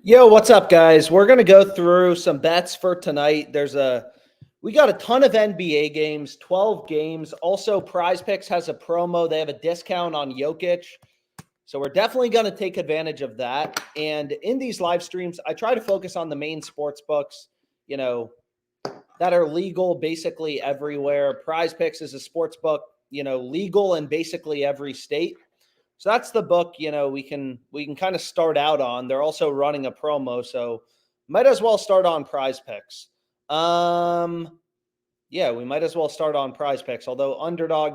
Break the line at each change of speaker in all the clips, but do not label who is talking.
Yo, what's up, guys? We're gonna go through some bets for tonight. We got a ton of NBA games, 12 games. Also, PrizePicks has a promo. They have a discount on Jokic. So we're definitely going to take advantage of that. And in these live streams, I try to focus on the main sports books, that are legal basically everywhere. PrizePicks is a sports book, legal in basically every state. So that's the book, we can kind of start out on. They're also running a promo, so might as well start on PrizePicks. Yeah, we might as well start on PrizePicks. Although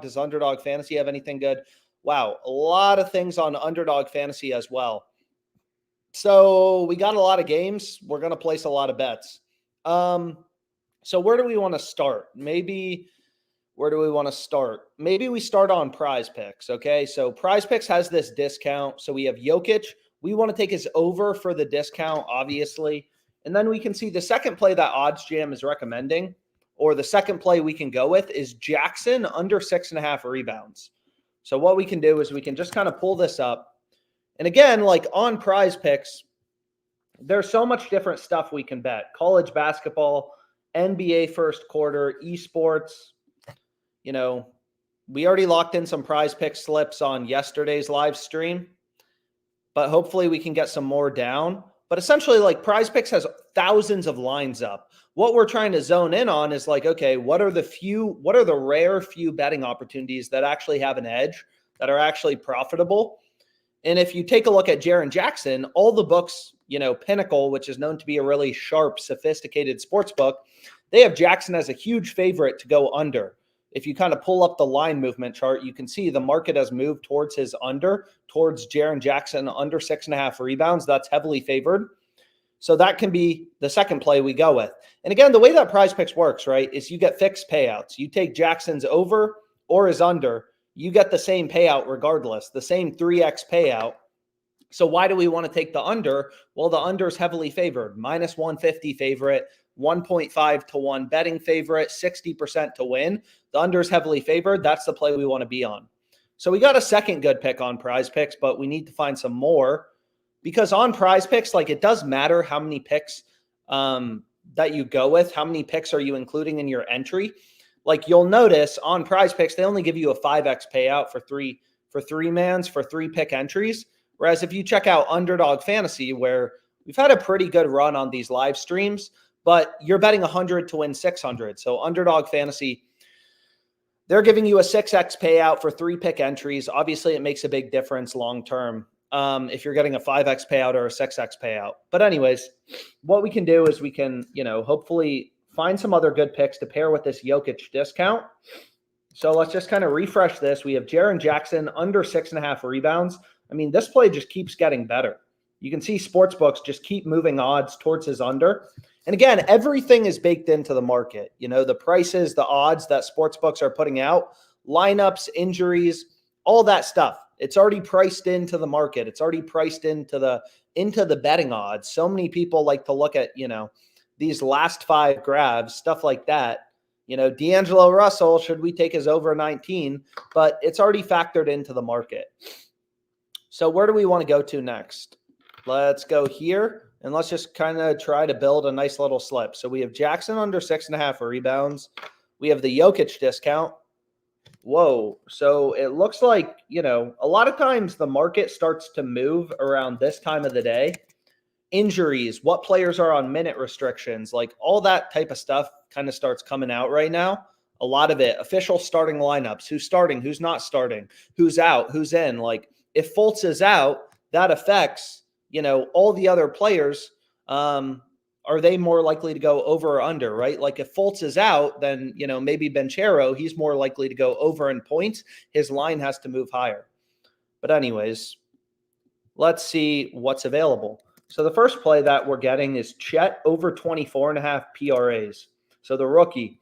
does Underdog Fantasy have anything good? Wow, a lot of things on Underdog Fantasy as well. So we got a lot of games. We're going to place a lot of bets. So where do we want to start? Where do we want to start? Maybe we start on PrizePicks, okay? So PrizePicks has this discount. So we have Jokic. We want to take his over for the discount, obviously. And then we can see the second play that OddsJam is recommending, or the second play we can go with, is Jackson under 6.5 rebounds. So what we can do is we can just kind of pull this up. And again, like on PrizePicks, there's so much different stuff we can bet. College basketball, NBA first quarter, esports. We already locked in some PrizePicks slips on yesterday's live stream, but hopefully we can get some more down. But essentially, like, PrizePicks has thousands of lines up. What we're trying to zone in on is like, okay, what are the rare few betting opportunities that actually have an edge, that are actually profitable? And if you take a look at Jaren Jackson, all the books, Pinnacle, which is known to be a really sharp, sophisticated sports book, they have Jackson as a huge favorite to go under. If you kind of pull up the line movement chart, you can see the market has moved towards towards Jaren Jackson under 6.5 rebounds. That's heavily favored. So that can be the second play we go with. And again, the way that PrizePicks works, right, is you get fixed payouts. You take Jackson's over or his under, you get the same payout regardless, the same 3x payout. So why do we want to take the under? Well, the under is heavily favored, minus 150 favorite, 1.5 to 1 betting favorite, 60% to win. The under is heavily favored. That's the play we want to be on. So we got a second good pick on PrizePicks, but we need to find some more, because on PrizePicks, like, it does matter how many picks that you go with. How many picks are you including in your entry? Like, you'll notice on PrizePicks, they only give you a 5x payout for three mans for 3 pick entries. Whereas if you check out Underdog Fantasy, where we've had a pretty good run on these live streams, but you're betting 100 to win 600. So Underdog Fantasy, they're giving you a 6x payout for 3 pick entries. Obviously, it makes a big difference long term if you're getting a 5x payout or a 6x payout. But anyways, what we can do is we can, hopefully find some other good picks to pair with this Jokic discount. So let's just kind of refresh this. We have Jaren Jackson under 6.5 rebounds. I mean, this play just keeps getting better. You can see sportsbooks just keep moving odds towards his under. And again, everything is baked into the market. The prices, the odds that sportsbooks are putting out, lineups, injuries, all that stuff. It's already priced into the market. It's already priced into the betting odds. So many people like to look at, these last 5 grabs, stuff like that. D'Angelo Russell, should we take his over 19? But it's already factored into the market. So where do we want to go to next? Let's go here, and let's just kind of try to build a nice little slip. So we have Jackson under 6.5 rebounds. We have the Jokic discount. Whoa. So it looks like, a lot of times the market starts to move around this time of the day. Injuries, what players are on minute restrictions, like all that type of stuff kind of starts coming out right now. A lot of it, official starting lineups, who's starting, who's not starting, who's out, who's in. Like, if Fultz is out, that affects, all the other players. Are they more likely to go over or under, right? Like, if Fultz is out, then, maybe Benchero, he's more likely to go over in points. His line has to move higher. But anyways, let's see what's available. So the first play that we're getting is Chet over 24.5 PRAs. So the rookie.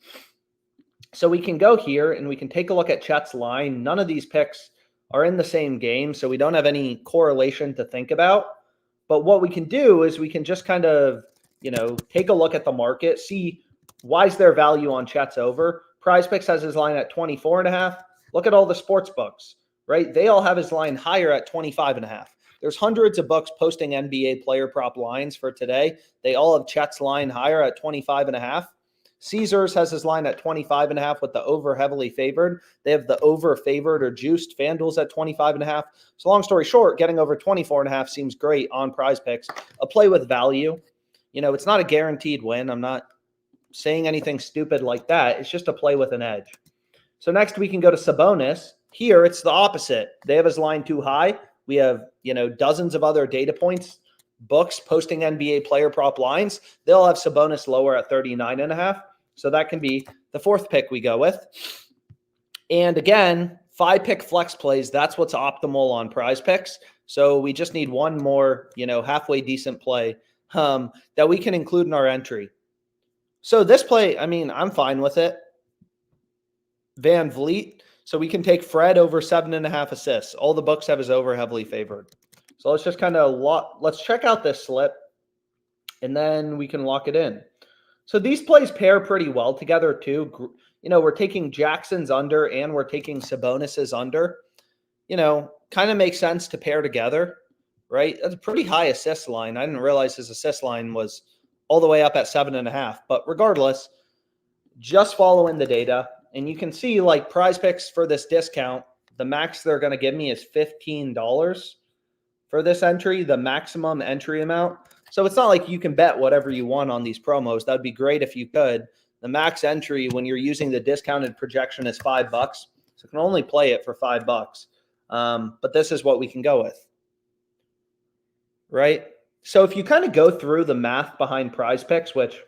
So we can go here and we can take a look at Chet's line. None of these picks are in the same game, so we don't have any correlation to think about. But what we can do is we can just kind of, take a look at the market, see why is there value on Chet's over. PrizePicks has his line at 24.5. Look at all the sports books, right? They all have his line higher at 25.5. There's hundreds of books posting NBA player prop lines for today. They all have Chet's line higher at 25.5. Caesars has his line at 25.5 with the over heavily favored. They have the over favored or juiced. FanDuel's at 25.5. So long story short, getting over 24.5 seems great on PrizePicks. A play with value. It's not a guaranteed win. I'm not saying anything stupid like that. It's just a play with an edge. So next we can go to Sabonis. Here it's the opposite. They have his line too high. We have, dozens of other data points, books posting NBA player prop lines. They'll have Sabonis lower at 39.5. So that can be the fourth pick we go with. And again, 5-pick flex plays, that's what's optimal on PrizePicks. So we just need one more, halfway decent play that we can include in our entry. So this play, I'm fine with it. Van Vliet. So we can take Fred over 7.5 assists. All the books have his over heavily favored. So let's just let's check out this slip and then we can lock it in. So these plays pair pretty well together too. We're taking Jackson's under and we're taking Sabonis's under. Kind of makes sense to pair together, right? That's a pretty high assist line. I didn't realize his assist line was all the way up at 7.5. But regardless, just following the data. And you can see like PrizePicks for this discount, the max they're going to give me is $15 for this entry, the maximum entry amount. So it's not like you can bet whatever you want on these promos. That'd be great if you could. The max entry when you're using the discounted projection is $5. So you can only play it for $5. But this is what we can go with, right? So if you kind of go through the math behind PrizePicks, which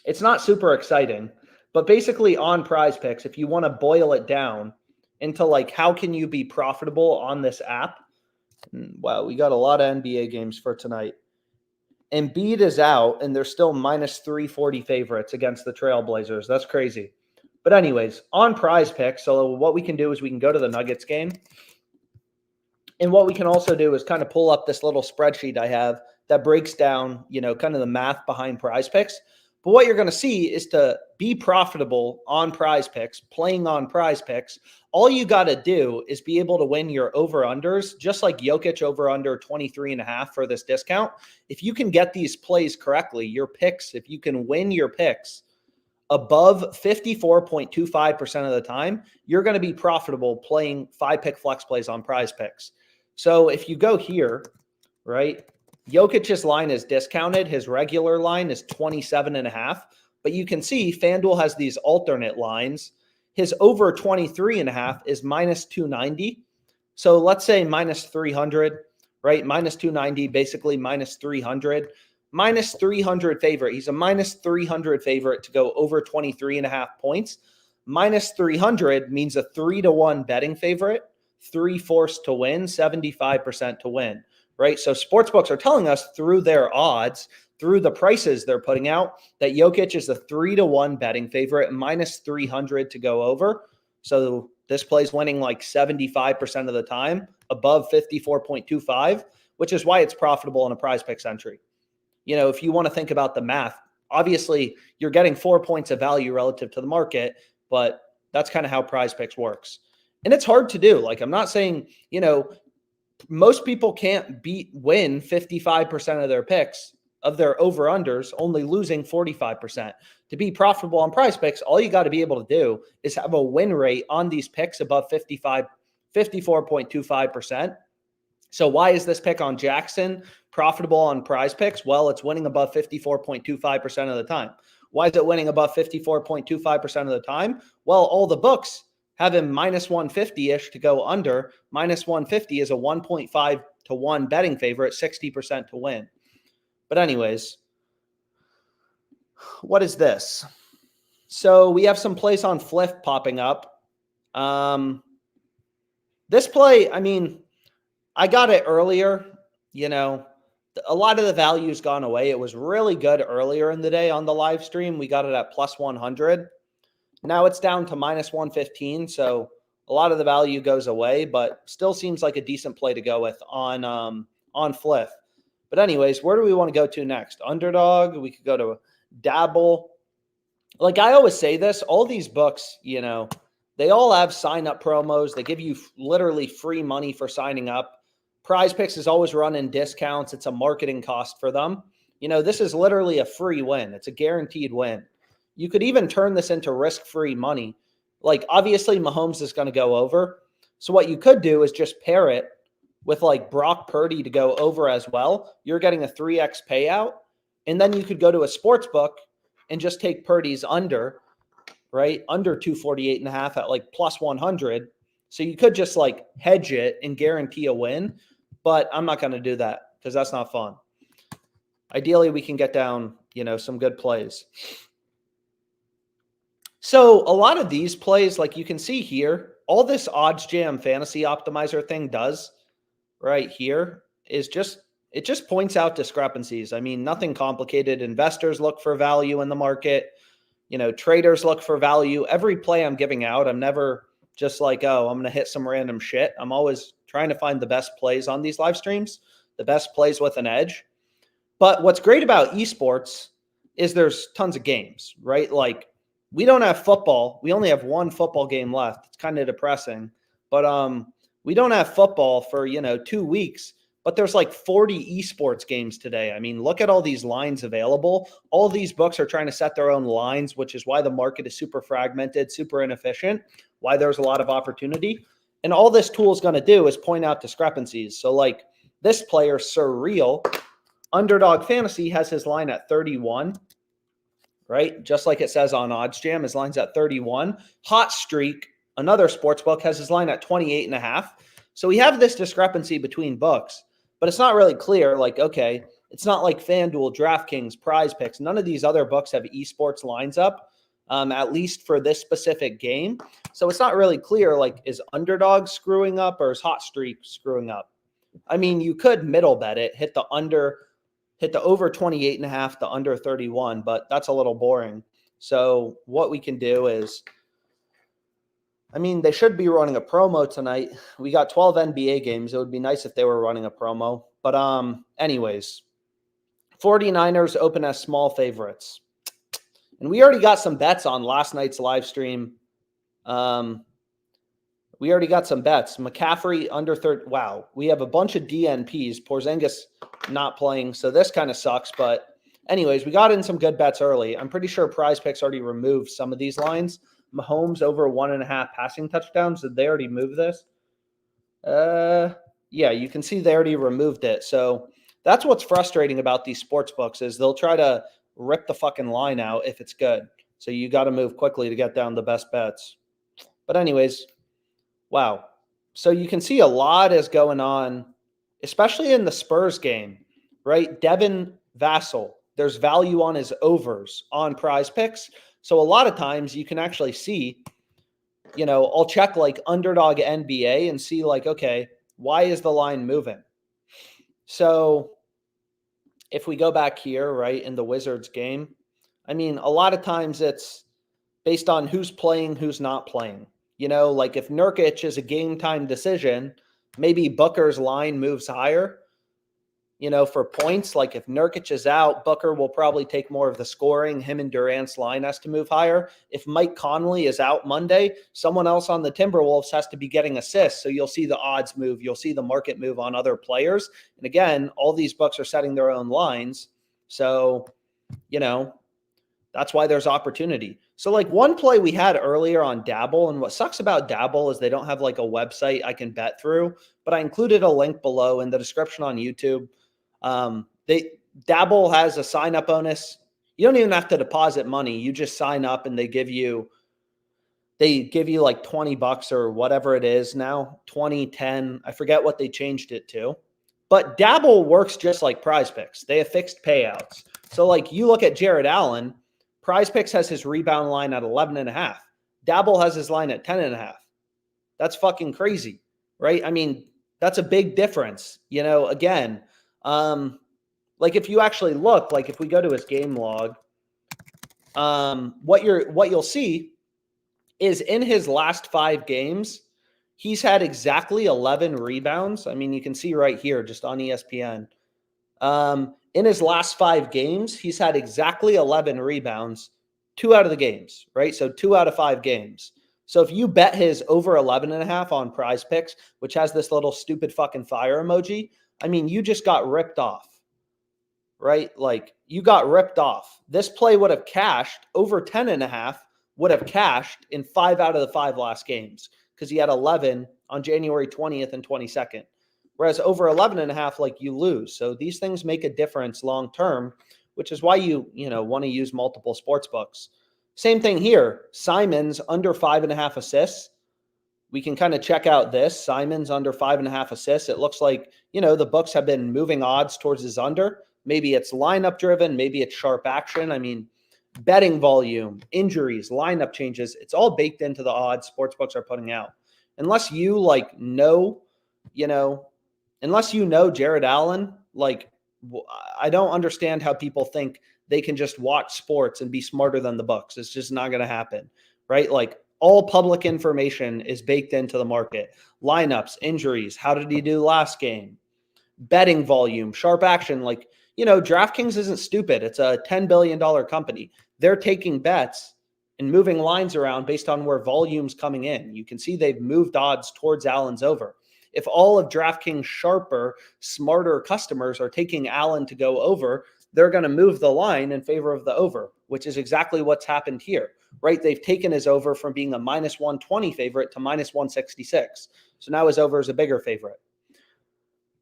it's not super exciting, but basically on PrizePicks, if you want to boil it down into like how can you be profitable on this app? Wow, we got a lot of NBA games for tonight. Embiid is out, and they're still minus 340 favorites against the Trailblazers. That's crazy. But anyways, on PrizePicks, so what we can do is we can go to the Nuggets game. And what we can also do is kind of pull up this little spreadsheet I have that breaks down, kind of the math behind PrizePicks. But what you're going to see is to be profitable on PrizePicks, playing on PrizePicks, all you got to do is be able to win your over-unders, just like Jokic over-under 23.5 for this discount. If you can get these plays correctly, your picks, if you can win your picks above 54.25% of the time, you're going to be profitable playing 5-pick flex plays on PrizePicks. So if you go here, right, Jokic's line is discounted. His regular line is 27.5. But you can see FanDuel has these alternate lines. His over 23.5 is minus 290. So let's say minus 300, right? Minus 290, basically minus 300. Minus 300 favorite. He's a minus 300 favorite to go over 23.5 points. Minus 300 means a 3-1 betting favorite, 3 forced to win, 75% to win. Right? So sportsbooks are telling us through their odds, through the prices they're putting out, that Jokic is a 3-1 betting favorite, minus 300 to go over. So this play's winning like 75% of the time, above 54.25, which is why it's profitable in a PrizePicks entry. If you want to think about the math, obviously you're getting 4 points of value relative to the market, but that's kind of how PrizePicks works. And it's hard to do. Like, I'm not saying, most people can't win 55% of their picks, of their over-unders, only losing 45%. To be profitable on PrizePicks, all you got to be able to do is have a win rate on these picks above 54.25%. So why is this pick on Jackson profitable on PrizePicks? Well, it's winning above 54.25% of the time. Why is it winning above 54.25% of the time? Well, all the books have him minus 150-ish to go under. Minus 150 is a 1.5 to 1 betting favorite, 60% to win. But anyways, what is this? So we have some plays on Fliff popping up. This play, I got it earlier. A lot of the value's gone away. It was really good earlier in the day on the live stream. We got it at plus 100. Now it's down to minus 115, so a lot of the value goes away, but still seems like a decent play to go with on Fliff. But anyways, where do we want to go to next? Underdog, we could go to Dabble. Like I always say this, all these books, they all have sign-up promos. They give you literally free money for signing up. PrizePicks is always running discounts. It's a marketing cost for them. This is literally a free win. It's a guaranteed win. You could even turn this into risk-free money. Like, obviously, Mahomes is going to go over. So what you could do is just pair it with like Brock Purdy to go over as well. You're getting a 3x payout. And then you could go to a sports book and just take Purdy's under, right? Under 248.5 at like plus 100. So you could just like hedge it and guarantee a win. But I'm not going to do that because that's not fun. Ideally, we can get down, some good plays. So a lot of these plays, like you can see here, all this odds jam fantasy optimizer thing does right here is it just points out discrepancies. I mean, nothing complicated. Investors look for value in the market. Traders look for value. Every play I'm giving out, I'm never just like, oh, I'm going to hit some random shit. I'm always trying to find the best plays on these live streams, the best plays with an edge. But what's great about esports is there's tons of games, right? Like, we don't have football. We only have one football game left. It's kind of depressing. But we don't have football for, 2 weeks. But there's like 40 esports games today. I mean, look at all these lines available. All these books are trying to set their own lines, which is why the market is super fragmented, super inefficient, why there's a lot of opportunity. And all this tool is going to do is point out discrepancies. So like this player, Surreal, Underdog Fantasy has his line at 31. Right? Just like it says on OddsJam, his line's at 31. Hot Streak, another sports book, has his line at 28.5. So we have this discrepancy between books, but it's not really clear. Like, okay, it's not like FanDuel, DraftKings, PrizePicks. None of these other books have esports lines up, at least for this specific game. So it's not really clear, like, is Underdog screwing up or is Hot Streak screwing up? I mean, you could middle bet it, hit the over 28.5 to under 31, but that's a little boring. So what we can do is, I mean, they should be running a promo tonight. We got 12 NBA games. It would be nice if they were running a promo. But anyways, 49ers open as small favorites. And we already got some bets on last night's live stream. We already got some bets. McCaffrey under 30. Wow. We have a bunch of DNPs. Porzingis not playing. So this kind of sucks. But anyways, we got in some good bets early. I'm pretty sure PrizePicks already removed some of these lines. Mahomes over 1.5 passing touchdowns. Did they already move this? Yeah, you can see they already removed it. So that's what's frustrating about these sports books is they'll try to rip the fucking line out if it's good. So you got to move quickly to get down the best bets. But anyways, wow. So you can see a lot is going on, especially in the Spurs game, right? Devin Vassell, there's value on his overs on PrizePicks. So a lot of times you can actually see, I'll check like Underdog NBA and see like, okay, why is the line moving? So if we go back here, right, in the Wizards game, I mean, a lot of times it's based on who's playing, who's not playing. Like if Nurkic is a game time decision, maybe Booker's line moves higher, for points. Like if Nurkic is out, Booker will probably take more of the scoring. Him and Durant's line has to move higher. If Mike Conley is out Monday, someone else on the Timberwolves has to be getting assists. So you'll see the odds move. You'll see the market move on other players. And again, all these books are setting their own lines. So, that's why there's opportunity. So like one play we had earlier on Dabble, and what sucks about Dabble is they don't have like a website I can bet through, but I included a link below in the description on YouTube. Dabble has a sign up bonus. You don't even have to deposit money. You just sign up and they give you like $20 or whatever it is now, 20, 10. I forget what they changed it to, but Dabble works just like PrizePicks. They have fixed payouts. So like you look at Jared Allen, PrizePicks has his rebound line at 11.5. Dabble has his line at 10.5. That's fucking crazy, right? I mean, that's a big difference. Again, like if you actually look, like if we go to his game log, what you'll see is in his last 5 games, he's had exactly 11 rebounds. I mean, you can see right here, just on ESPN. In his last 5 games, he's had exactly 11 rebounds, 2 out of the games, right? So 2 out of 5 games. So if you bet his over 11.5 on PrizePicks, which has this little stupid fucking fire emoji, I mean, you just got ripped off, right? Like you got ripped off. This play would have cashed over 10.5, would have cashed in 5 out of the 5 last games because he had 11 on January 20th and 22nd. Whereas over 11.5, like you lose. So these things make a difference long term, which is why you want to use multiple sports books. Same thing here. Simons under 5.5 assists. We can kind of check out this. Simons under 5.5 assists. It looks like, the books have been moving odds towards his under. Maybe it's lineup driven. Maybe it's sharp action. I mean, betting volume, injuries, lineup changes. It's all baked into the odds sports books are putting out. Unless you unless you know Jared Allen, I don't understand how people think they can just watch sports and be smarter than the books. It's just not going to happen, right? Like all public information is baked into the market. Lineups, injuries, how did he do last game? Betting volume, sharp action. DraftKings isn't stupid. It's a $10 billion company. They're taking bets and moving lines around based on where volume's coming in. You can see they've moved odds towards Allen's over. If all of DraftKings sharper, smarter customers are taking Allen to go over, they're going to move the line in favor of the over, which is exactly what's happened here, right? They've taken his over from being a minus 120 favorite to minus 166. So now his over is a bigger favorite.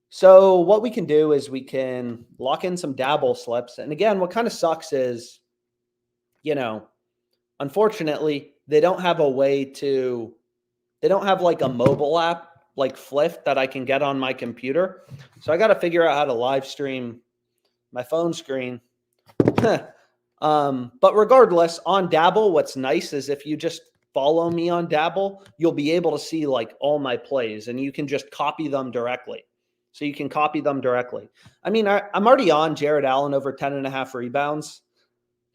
So what we can do is we can lock in some dabble slips. And again, what kind of sucks is, unfortunately, they don't have a mobile app like Fliff that I can get on my computer. So I got to figure out how to live stream my phone screen. But regardless, on Dabble, what's nice is if you just follow me on Dabble, you'll be able to see all my plays and you can just copy them directly. So you can copy them directly. I mean, I'm already on Jared Allen over 10.5 rebounds.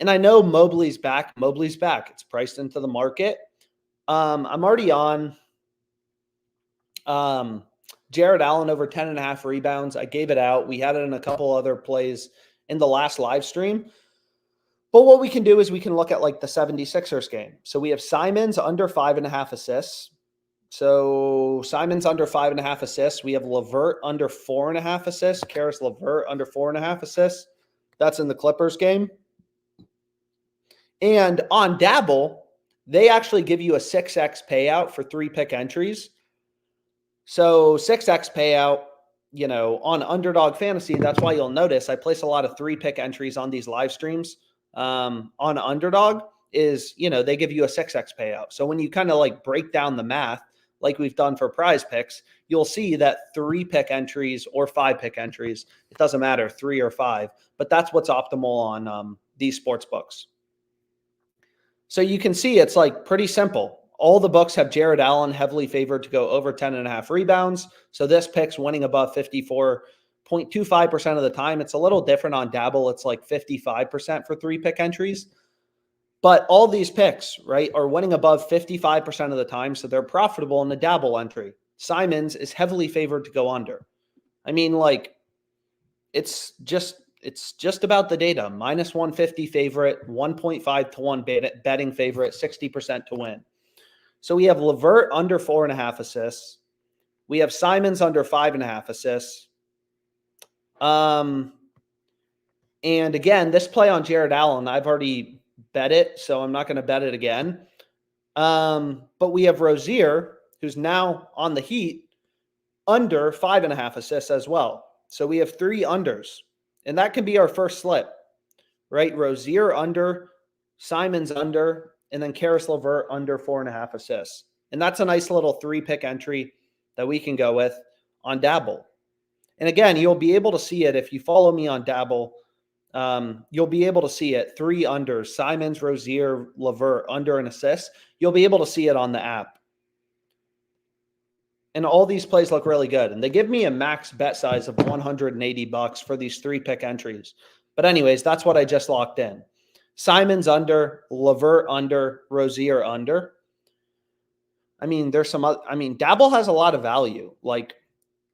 And I know Mobley's back. It's priced into the market. I'm already on Jared Allen over 10.5 rebounds. I gave it out. We had it in a couple other plays in the last live stream. But what we can do is we can look at the 76ers game. So we have Simons under 5.5 assists. So Simons under 5.5 assists. We have LeVert under 4.5 assists. Karis LeVert under 4.5 assists. That's in the Clippers game. And on Dabble, they actually give you a 6x payout for 3-pick entries. So 6x payout, on Underdog Fantasy, that's why you'll notice I place a lot of 3-pick entries on these live streams. On Underdog is, they give you a 6x payout. So when you kind of break down the math, like we've done for PrizePicks, you'll see that 3-pick entries or 5-pick entries, it doesn't matter, 3 or 5, but that's what's optimal on these sports books. So you can see it's pretty simple. All the books have Jared Allen heavily favored to go over 10.5 rebounds. So this pick's winning above 54.25% of the time. It's a little different on Dabble. It's 55% for 3-pick entries. But all these picks, right, are winning above 55% of the time. So they're profitable in the Dabble entry. Simons is heavily favored to go under. I mean, it's just about the data. Minus 150 favorite, 1.5 to 1 betting favorite, 60% to win. So we have LeVert under 4.5 assists. We have Simons under 5.5 assists. And again, this play on Jared Allen, I've already bet it, so I'm not going to bet it again. But we have Rozier, who's now on the Heat, under 5.5 assists as well. So we have 3 unders. And that can be our first slip, right? Rozier under, Simons under, and then Karis LeVert under 4.5 assists. And that's a nice little 3-pick entry that we can go with on Dabble. And again, you'll be able to see it if you follow me on Dabble. You'll be able to see it. 3 unders, Simons, Rozier, LeVert under an assist. You'll be able to see it on the app. And all these plays look really good. And they give me a max bet size of $180 for these 3-pick entries. But anyways, that's what I just locked in. Simons under, LeVert under, Rozier under. I mean, Dabble has a lot of value.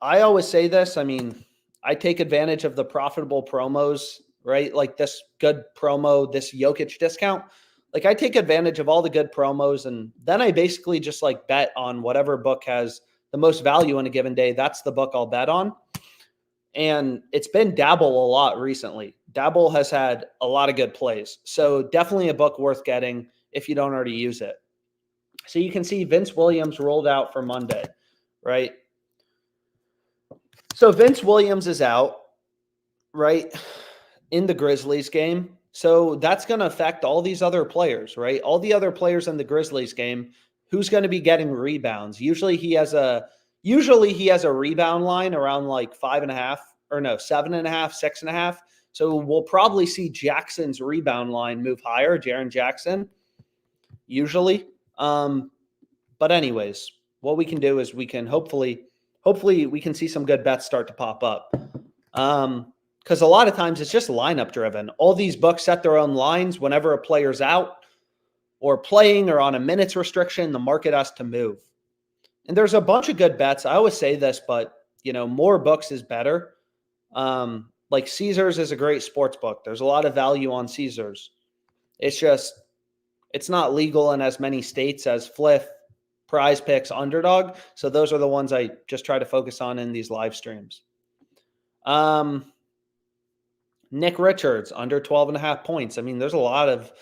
I always say this. I mean, I take advantage of the profitable promos, right? This good promo, this Jokic discount. Like I take advantage of all the good promos, and then I basically just like bet on whatever book has the most value in a given day. That's the book I'll bet on. And it's been Dabble a lot recently. Dabble has had a lot of good plays. So definitely a book worth getting if you don't already use it. So you can see Vince Williams rolled out for Monday, right? So Vince Williams is out, right, in the Grizzlies game. So that's going to affect all these other players, right? All the other players in the Grizzlies game, who's going to be getting rebounds? Usually he has a rebound line around like 5.5 or no, 7.5, 6.5. So we'll probably see Jackson's rebound line move higher, Jaren Jackson, usually. But anyways, what we can do is we can hopefully we can see some good bets start to pop up. Because a lot of times it's just lineup driven. All these books set their own lines whenever a player's out or playing or on a minutes restriction, the market has to move. And there's a bunch of good bets. I always say this, but more books is better. Like Caesars is a great sports book. There's a lot of value on Caesars. It's not legal in as many states as Fliff, PrizePicks, Underdog. So those are the ones I just try to focus on in these live streams. Nick Richards under 12.5 points. I mean, there's a lot of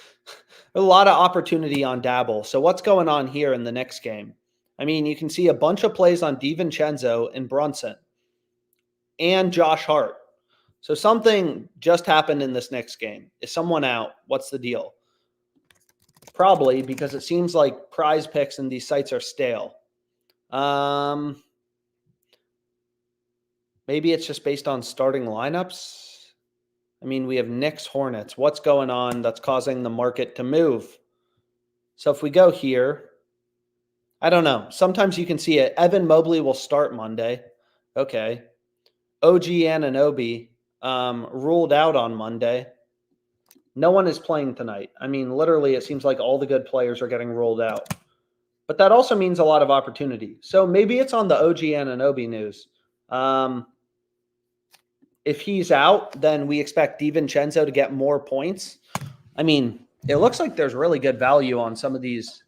opportunity on Dabble. So what's going on here in the next game? I mean, you can see a bunch of plays on DiVincenzo and Brunson and Josh Hart. So something just happened in this next game. Is someone out? What's the deal? Probably because it seems like PrizePicks and these sites are stale. Maybe it's just based on starting lineups. I mean, we have Knicks, Hornets. What's going on that's causing the market to move? So if we go here, I don't know. Sometimes you can see it. Evan Mobley will start Monday. Okay. OG Anunoby ruled out on Monday. No one is playing tonight. I mean, literally, it seems like all the good players are getting ruled out. But that also means a lot of opportunity. So maybe it's on the OG Anunoby news. If he's out, then we expect DiVincenzo to get more points. I mean, it looks like there's really good value on some of these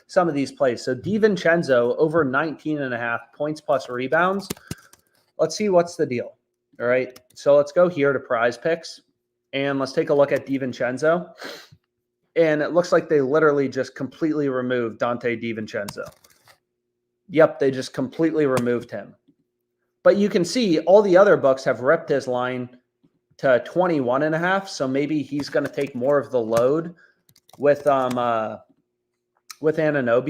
plays. So DiVincenzo over 19.5 points plus rebounds. Let's see what's the deal. All right. So let's go here to PrizePicks and let's take a look at DiVincenzo. And it looks like they literally just completely removed Dante DiVincenzo. Yep, they just completely removed him. But you can see all the other books have ripped his line to 21.5. So maybe he's going to take more of the load with Anunoby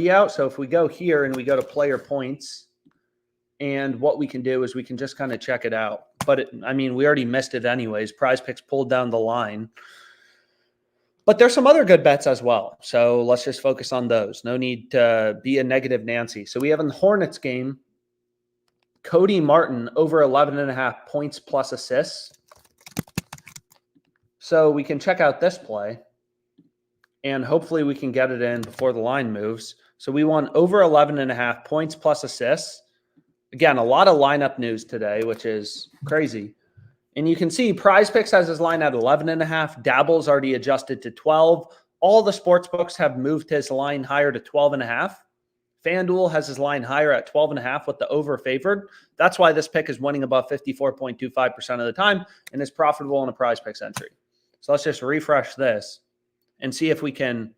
out. So if we go here and we go to player points, and what we can do is we can just kind of check it out. But I mean, we already missed it anyways. PrizePicks pulled down the line. But there's some other good bets as well. So let's just focus on those. No need to be a negative Nancy. So we have in the Hornets game, Cody Martin over 11.5 points plus assists. So we can check out this play. And hopefully we can get it in before the line moves. So we want over 11.5 points plus assists. Again, a lot of lineup news today, which is crazy. And you can see PrizePicks has his line at 11.5. Dabble's already adjusted to 12. All the sports books have moved his line higher to 12.5. FanDuel has his line higher at 12.5 with the over favored. That's why this pick is winning above 54.25% of the time and is profitable in a PrizePicks entry. So let's just refresh this and see if we can.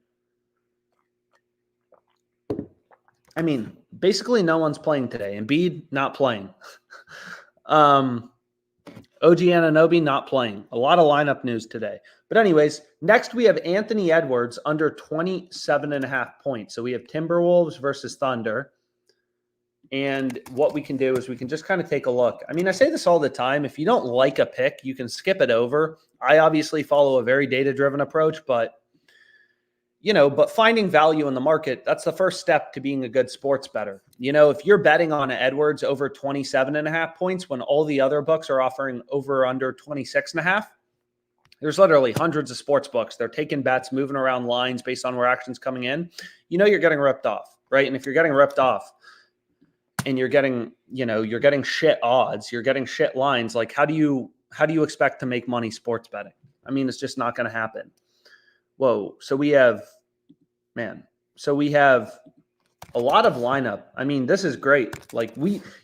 I mean, basically no one's playing today. Embiid not playing. OG Anunoby not playing. A lot of lineup news today. But anyways, next we have Anthony Edwards under 27.5 points. So we have Timberwolves versus Thunder. And what we can do is we can just kind of take a look. I mean, I say this all the time. If you don't like a pick, you can skip it over. I obviously follow a very data-driven approach, but finding value in the market, that's the first step to being a good sports bettor. If you're betting on Edwards over 27.5 points when all the other books are offering over under 26.5, there's literally hundreds of sports books. They're taking bets, moving around lines based on where action's coming in. You're getting ripped off, right? And if you're getting ripped off and you're getting shit odds, you're getting shit lines, like how do you expect to make money sports betting? I mean, it's just not going to happen. Whoa. So we have man. So we have a lot of lineup. I mean, this is great. Like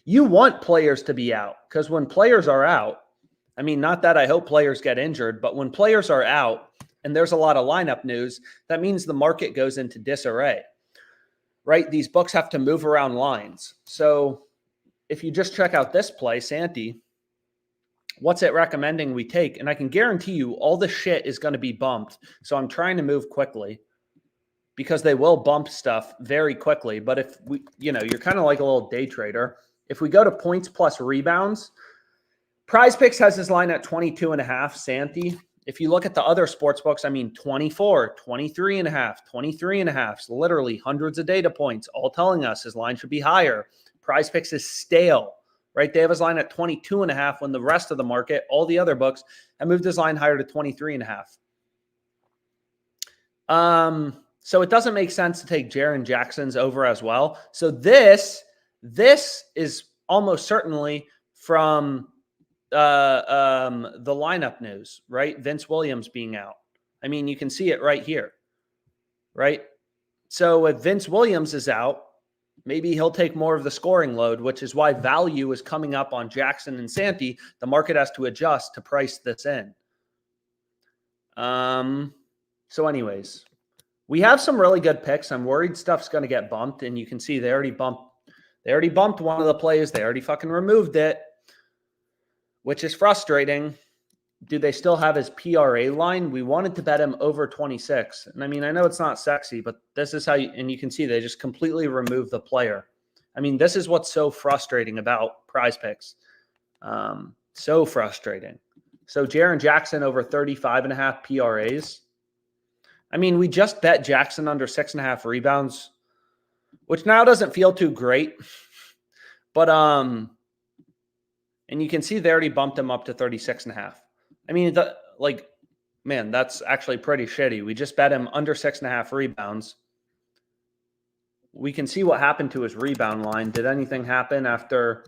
you want players to be out, because when players are out, I mean, not that I hope players get injured, but when players are out and there's a lot of lineup news, that means the market goes into disarray, right? These books have to move around lines. So if you just check out this play, Santi, what's it recommending we take? And I can guarantee you all the shit is going to be bumped. So I'm trying to move quickly, because they will bump stuff very quickly. But if we, you're kind of like a little day trader. If we go to points plus rebounds, PrizePicks has this line at 22.5, Santi. If you look at the other sports books, I mean, 24, 23.5, 23.5, so literally hundreds of data points, all telling us his line should be higher. PrizePicks is stale, right? They have his line at 22.5 when the rest of the market, all the other books, have moved his line higher to 23.5. So it doesn't make sense to take Jaren Jackson's over as well. So this is almost certainly from the lineup news, right? Vince Williams being out. I mean, you can see it right here, right? So if Vince Williams is out, maybe he'll take more of the scoring load, which is why value is coming up on Jackson and Santi. The market has to adjust to price this in. So anyways, we have some really good picks. I'm worried stuff's going to get bumped, and you can see they already bumped one of the plays. They already fucking removed it, which is frustrating. Do they still have his PRA line? We wanted to bet him over 26. And I mean, I know it's not sexy, but this is how and you can see they just completely removed the player. I mean, this is what's so frustrating about PrizePicks. So frustrating. So Jaren Jackson over 35.5 PRAs. I mean, we just bet Jackson under 6.5 rebounds, which now doesn't feel too great. But, and you can see they already bumped him up to 36.5. I mean, man, that's actually pretty shitty. We just bet him under 6.5 rebounds. We can see what happened to his rebound line. Did anything happen after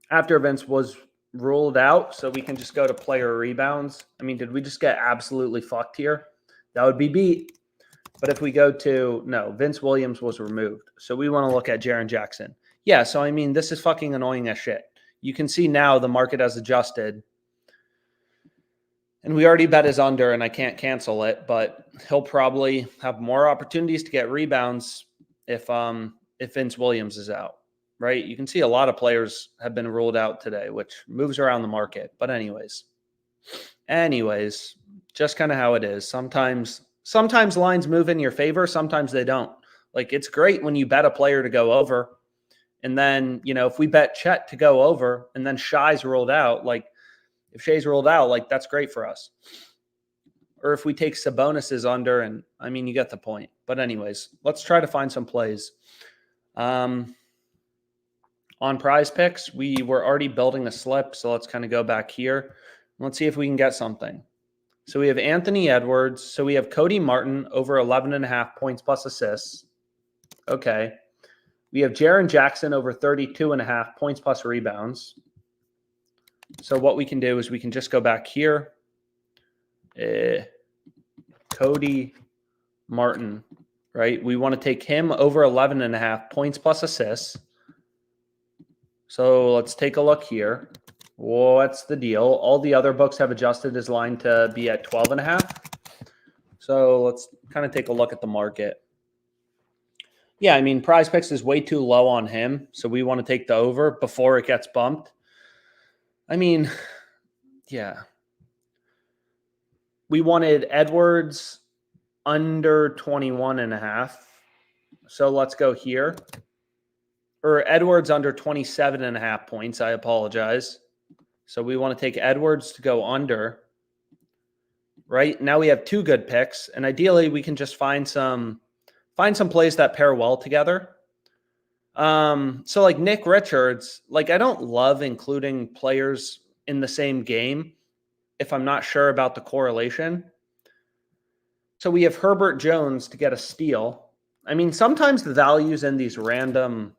Vince was ruled out? So we can just go to player rebounds. I mean, did we just get absolutely fucked here? That would be beat. But if we go to, no, Vince Williams was removed. So we want to look at Jaren Jackson. Yeah, so I mean, this is fucking annoying as shit. You can see now the market has adjusted. And we already bet his under, and I can't cancel it, but he'll probably have more opportunities to get rebounds if Vince Williams is out, right? You can see a lot of players have been ruled out today, which moves around the market. But anyways, just kind of how it is. Sometimes lines move in your favor, sometimes they don't. Like, it's great when you bet a player to go over. And then, if we bet Chet to go over and then Shai's ruled out, like if Shai's ruled out, like that's great for us. Or if we take Sabonis's under, and I mean, you get the point. But anyways, let's try to find some plays. On PrizePicks, we were already building a slip. So let's kind of go back here. Let's see if we can get something. So we have Anthony Edwards. So we have Cody Martin over 11.5 points plus assists. Okay. We have Jaren Jackson over 32.5 points plus rebounds. So what we can do is we can just go back here. Cody Martin, right? We want to take him over 11.5 points plus assists. So let's take a look here. What's the deal? All the other books have adjusted his line to be at 12.5. So let's kind of take a look at the market. Yeah, I mean, PrizePicks is way too low on him, so we want to take the over before it gets bumped. I mean, yeah. We wanted Edwards under 21.5. So let's go here. Or Edwards under 27.5 points. I apologize. So we want to take Edwards to go under. Right? Now we have two good picks, and ideally we can just find some plays that pair well together. So like Nick Richards, like I don't love including players in the same game if I'm not sure about the correlation. So we have Herbert Jones to get a steal. I mean, sometimes the values in these random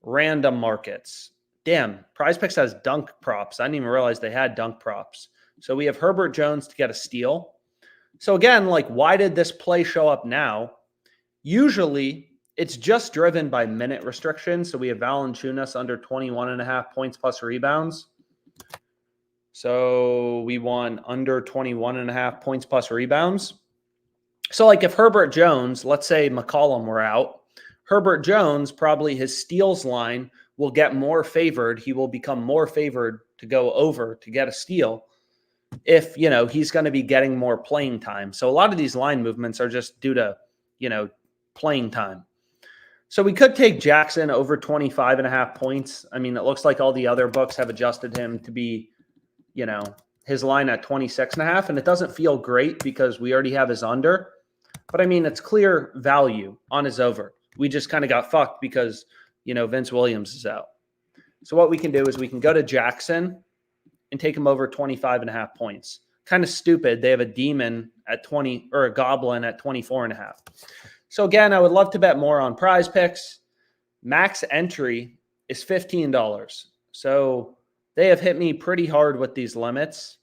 markets. Damn, PrizePicks has dunk props. I didn't even realize they had dunk props. So we have Herbert Jones to get a steal. So again, like, why did this play show up now? Usually it's just driven by minute restrictions. So we have Valanciunas under 21.5 points plus rebounds. So we want under 21.5 points plus rebounds. So like if Herbert Jones, let's say McCollum were out, Herbert Jones, probably his steals line will get more favored. He will become more favored to go over to get a steal if, he's going to be getting more playing time. So a lot of these line movements are just due to, playing time. So we could take Jackson over 25.5 points. I mean, it looks like all the other books have adjusted him to be, his line at 26.5, and it doesn't feel great because we already have his under. But I mean, it's clear value on his over. We just kind of got fucked because, Vince Williams is out. So what we can do is we can go to Jackson and take him over 25.5 points. Kind of stupid. They have a demon at 20 or a goblin at 24.5. So again, I would love to bet more on PrizePicks. Max entry is $15. So they have hit me pretty hard with these limits,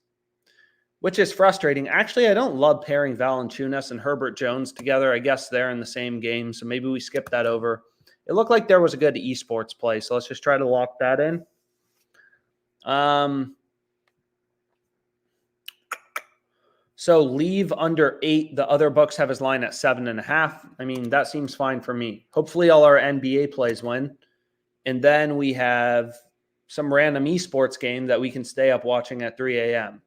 which is frustrating. Actually, I don't love pairing Valanciunas and Herbert Jones together. I guess they're in the same game, so maybe we skip that over. It looked like there was a good esports play, so let's just try to lock that in. So leave under 8. The other books have his line at 7.5. I mean, that seems fine for me. Hopefully all our NBA plays win. And then we have some random esports game that we can stay up watching at 3 a.m.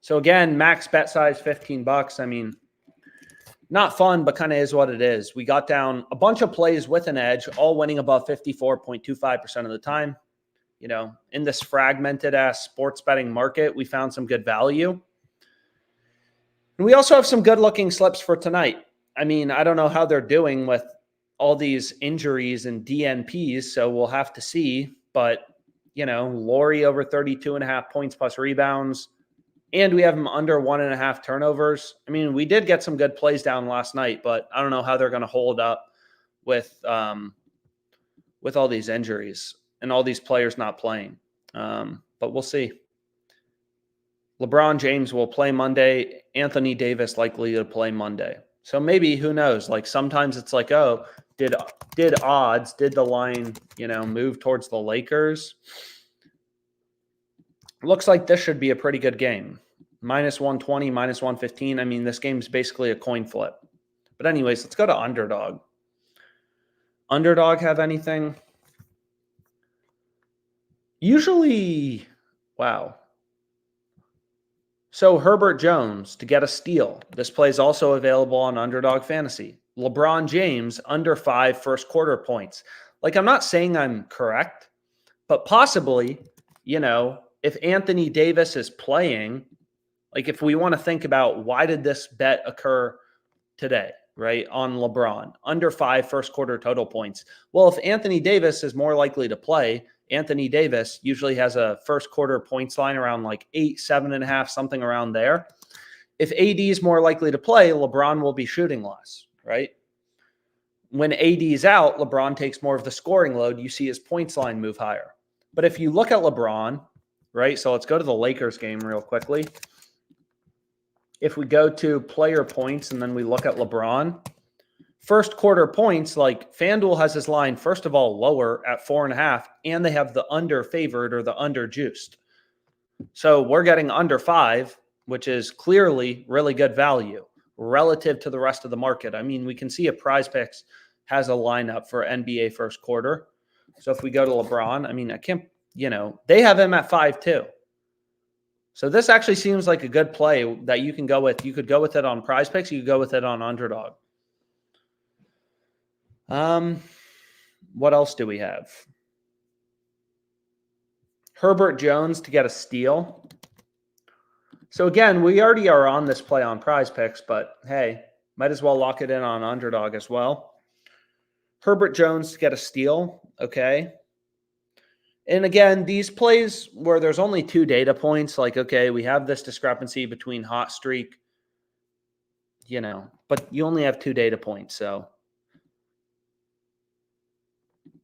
So again, max bet size $15. I mean, not fun, but kind of is what it is. We got down a bunch of plays with an edge, all winning above 54.25% of the time. In this fragmented ass sports betting market, we found some good value. And we also have some good looking slips for tonight. I mean, I don't know how they're doing with all these injuries and DNPs, so we'll have to see. But, Laurie over 32.5 points plus rebounds. And we have him under 1.5 turnovers. I mean, we did get some good plays down last night, but I don't know how they're going to hold up with all these injuries and all these players not playing. But we'll see. LeBron James will play Monday. Anthony Davis likely to play Monday. So maybe, who knows? Like sometimes it's like, oh, did the line, move towards the Lakers? Looks like this should be a pretty good game. -120, -115. I mean, this game's basically a coin flip. But anyways, let's go to Underdog. Underdog have anything? Usually, wow. So Herbert Jones to get a steal. This play is also available on Underdog Fantasy. LeBron James under 5 first quarter points. Like, I'm not saying I'm correct, but possibly, if Anthony Davis is playing, like if we want to think about why did this bet occur today, right, on LeBron, under 5 first quarter total points. Well, if Anthony Davis is more likely to play, Anthony Davis usually has a first quarter points line around like 8, 7.5, something around there. If AD is more likely to play, LeBron will be shooting less, right? When AD is out, LeBron takes more of the scoring load. You see his points line move higher. But if you look at LeBron, right? So let's go to the Lakers game real quickly. If we go to player points and then we look at LeBron, first quarter points, like FanDuel has his line, first of all, lower at 4.5, and they have the under favored or the under juiced. So we're getting under 5, which is clearly really good value relative to the rest of the market. I mean, we can see a PrizePicks has a lineup for NBA first quarter. So if we go to LeBron, I mean, I can't, they have him at 5 too. So this actually seems like a good play that you can go with. You could go with it on PrizePicks. You could go with it on Underdog. What else do we have? Herbert Jones to get a steal. So again, we already are on this play on PrizePicks, but hey, might as well lock it in on Underdog as well. Herbert Jones to get a steal. Okay. And again, these plays where there's only 2 data points, like, okay, we have this discrepancy between hot streak, but you only have 2 data points. So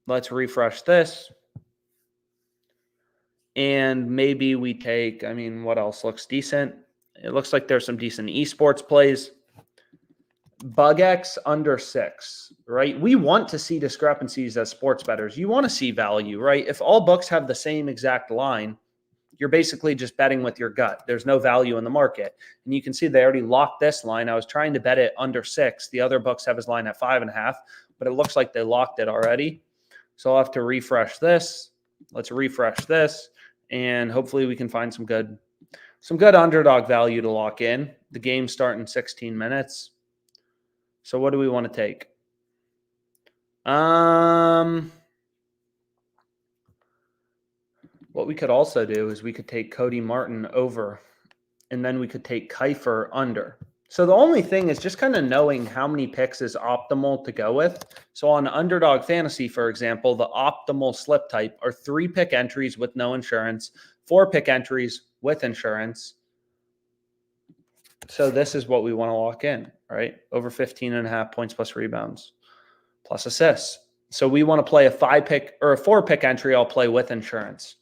let's refresh this. And maybe we take, what else looks decent? It looks like there's some decent esports plays. BugX under 6, right? We want to see discrepancies as sports bettors. You want to see value, right? If all books have the same exact line, you're basically just betting with your gut. There's no value in the market. And you can see they already locked this line. I was trying to bet it under 6. The other books have his line at 5.5, but it looks like they locked it already. So I'll have to refresh this. Let's refresh this. And hopefully we can find some good underdog value to lock in. The game's starting in 16 minutes. So what do we want to take? What we could also do is we could take Cody Martin over, and then we could take Kiefer under. So the only thing is just kind of knowing how many picks is optimal to go with. So on Underdog Fantasy, for example, the optimal slip type are 3-pick entries with no insurance, 4-pick entries with insurance. So this is what we want to lock in, right? Over 15.5 points plus rebounds plus assists. So we want to play a 5-pick or a 4-pick entry. I'll play with insurance.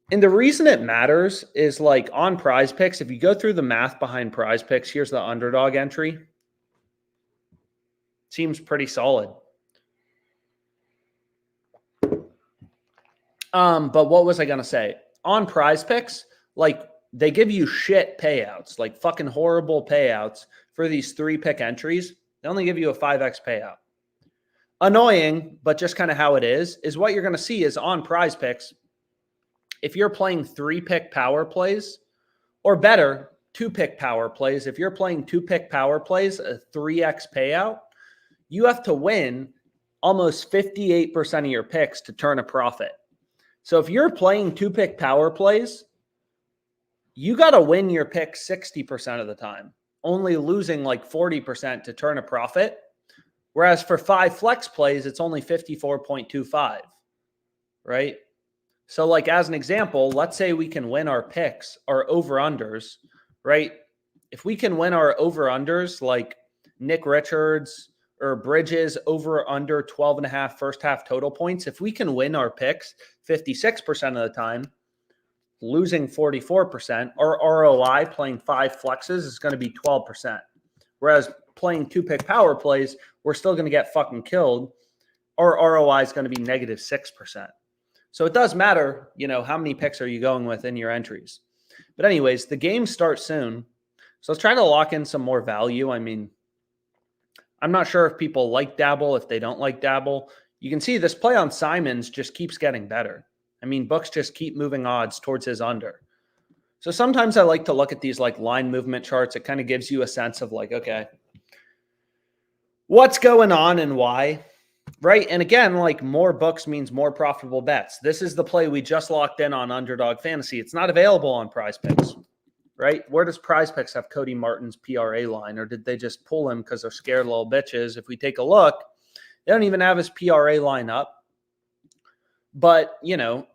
And the reason it matters is like on PrizePicks, if you go through the math behind PrizePicks, here's the underdog entry. Seems pretty solid. But what was I going to say? On PrizePicks, like they give you shit payouts, like fucking horrible payouts for these 3-pick entries. They only give you a 5x payout. Annoying, but just kind of how it is what you're going to see is on PrizePicks, if you're playing 3-pick power plays, or better, 2-pick power plays, if you're playing 2-pick power plays, a 3x payout, you have to win almost 58% of your picks to turn a profit. So if you're playing 2-pick power plays, you got to win your pick 60% of the time, only losing like 40% to turn a profit. Whereas for 5 flex plays, it's only 54.25, right? So like as an example, let's say we can win our picks, our over-unders, right? If we can win our over-unders like Nick Richards or Bridges over under 12.5 first half total points, if we can win our picks 56% of the time, losing 44%, our ROI playing 5 flexes is going to be 12%. Whereas playing 2-pick power plays, we're still going to get fucking killed. Our ROI is going to be negative 6%. So it does matter, you know, how many picks are you going with in your entries. But anyways, the game starts soon. So let's try to lock in some more value. I mean, I'm not sure if people like Dabble, if they don't like Dabble. You can see this play on Simons just keeps getting better. I mean, books just keep moving odds towards his under. So sometimes I like to look at these like line movement charts. It kind of gives you a sense of like, okay, what's going on and why, right? And again, like more books means more profitable bets. This is the play we just locked in on Underdog Fantasy. It's not available on PrizePicks, right? Where does PrizePicks have Cody Martin's PRA line, or did they just pull him because they're scared little bitches? If we take a look, they don't even have his PRA line up. But, you know,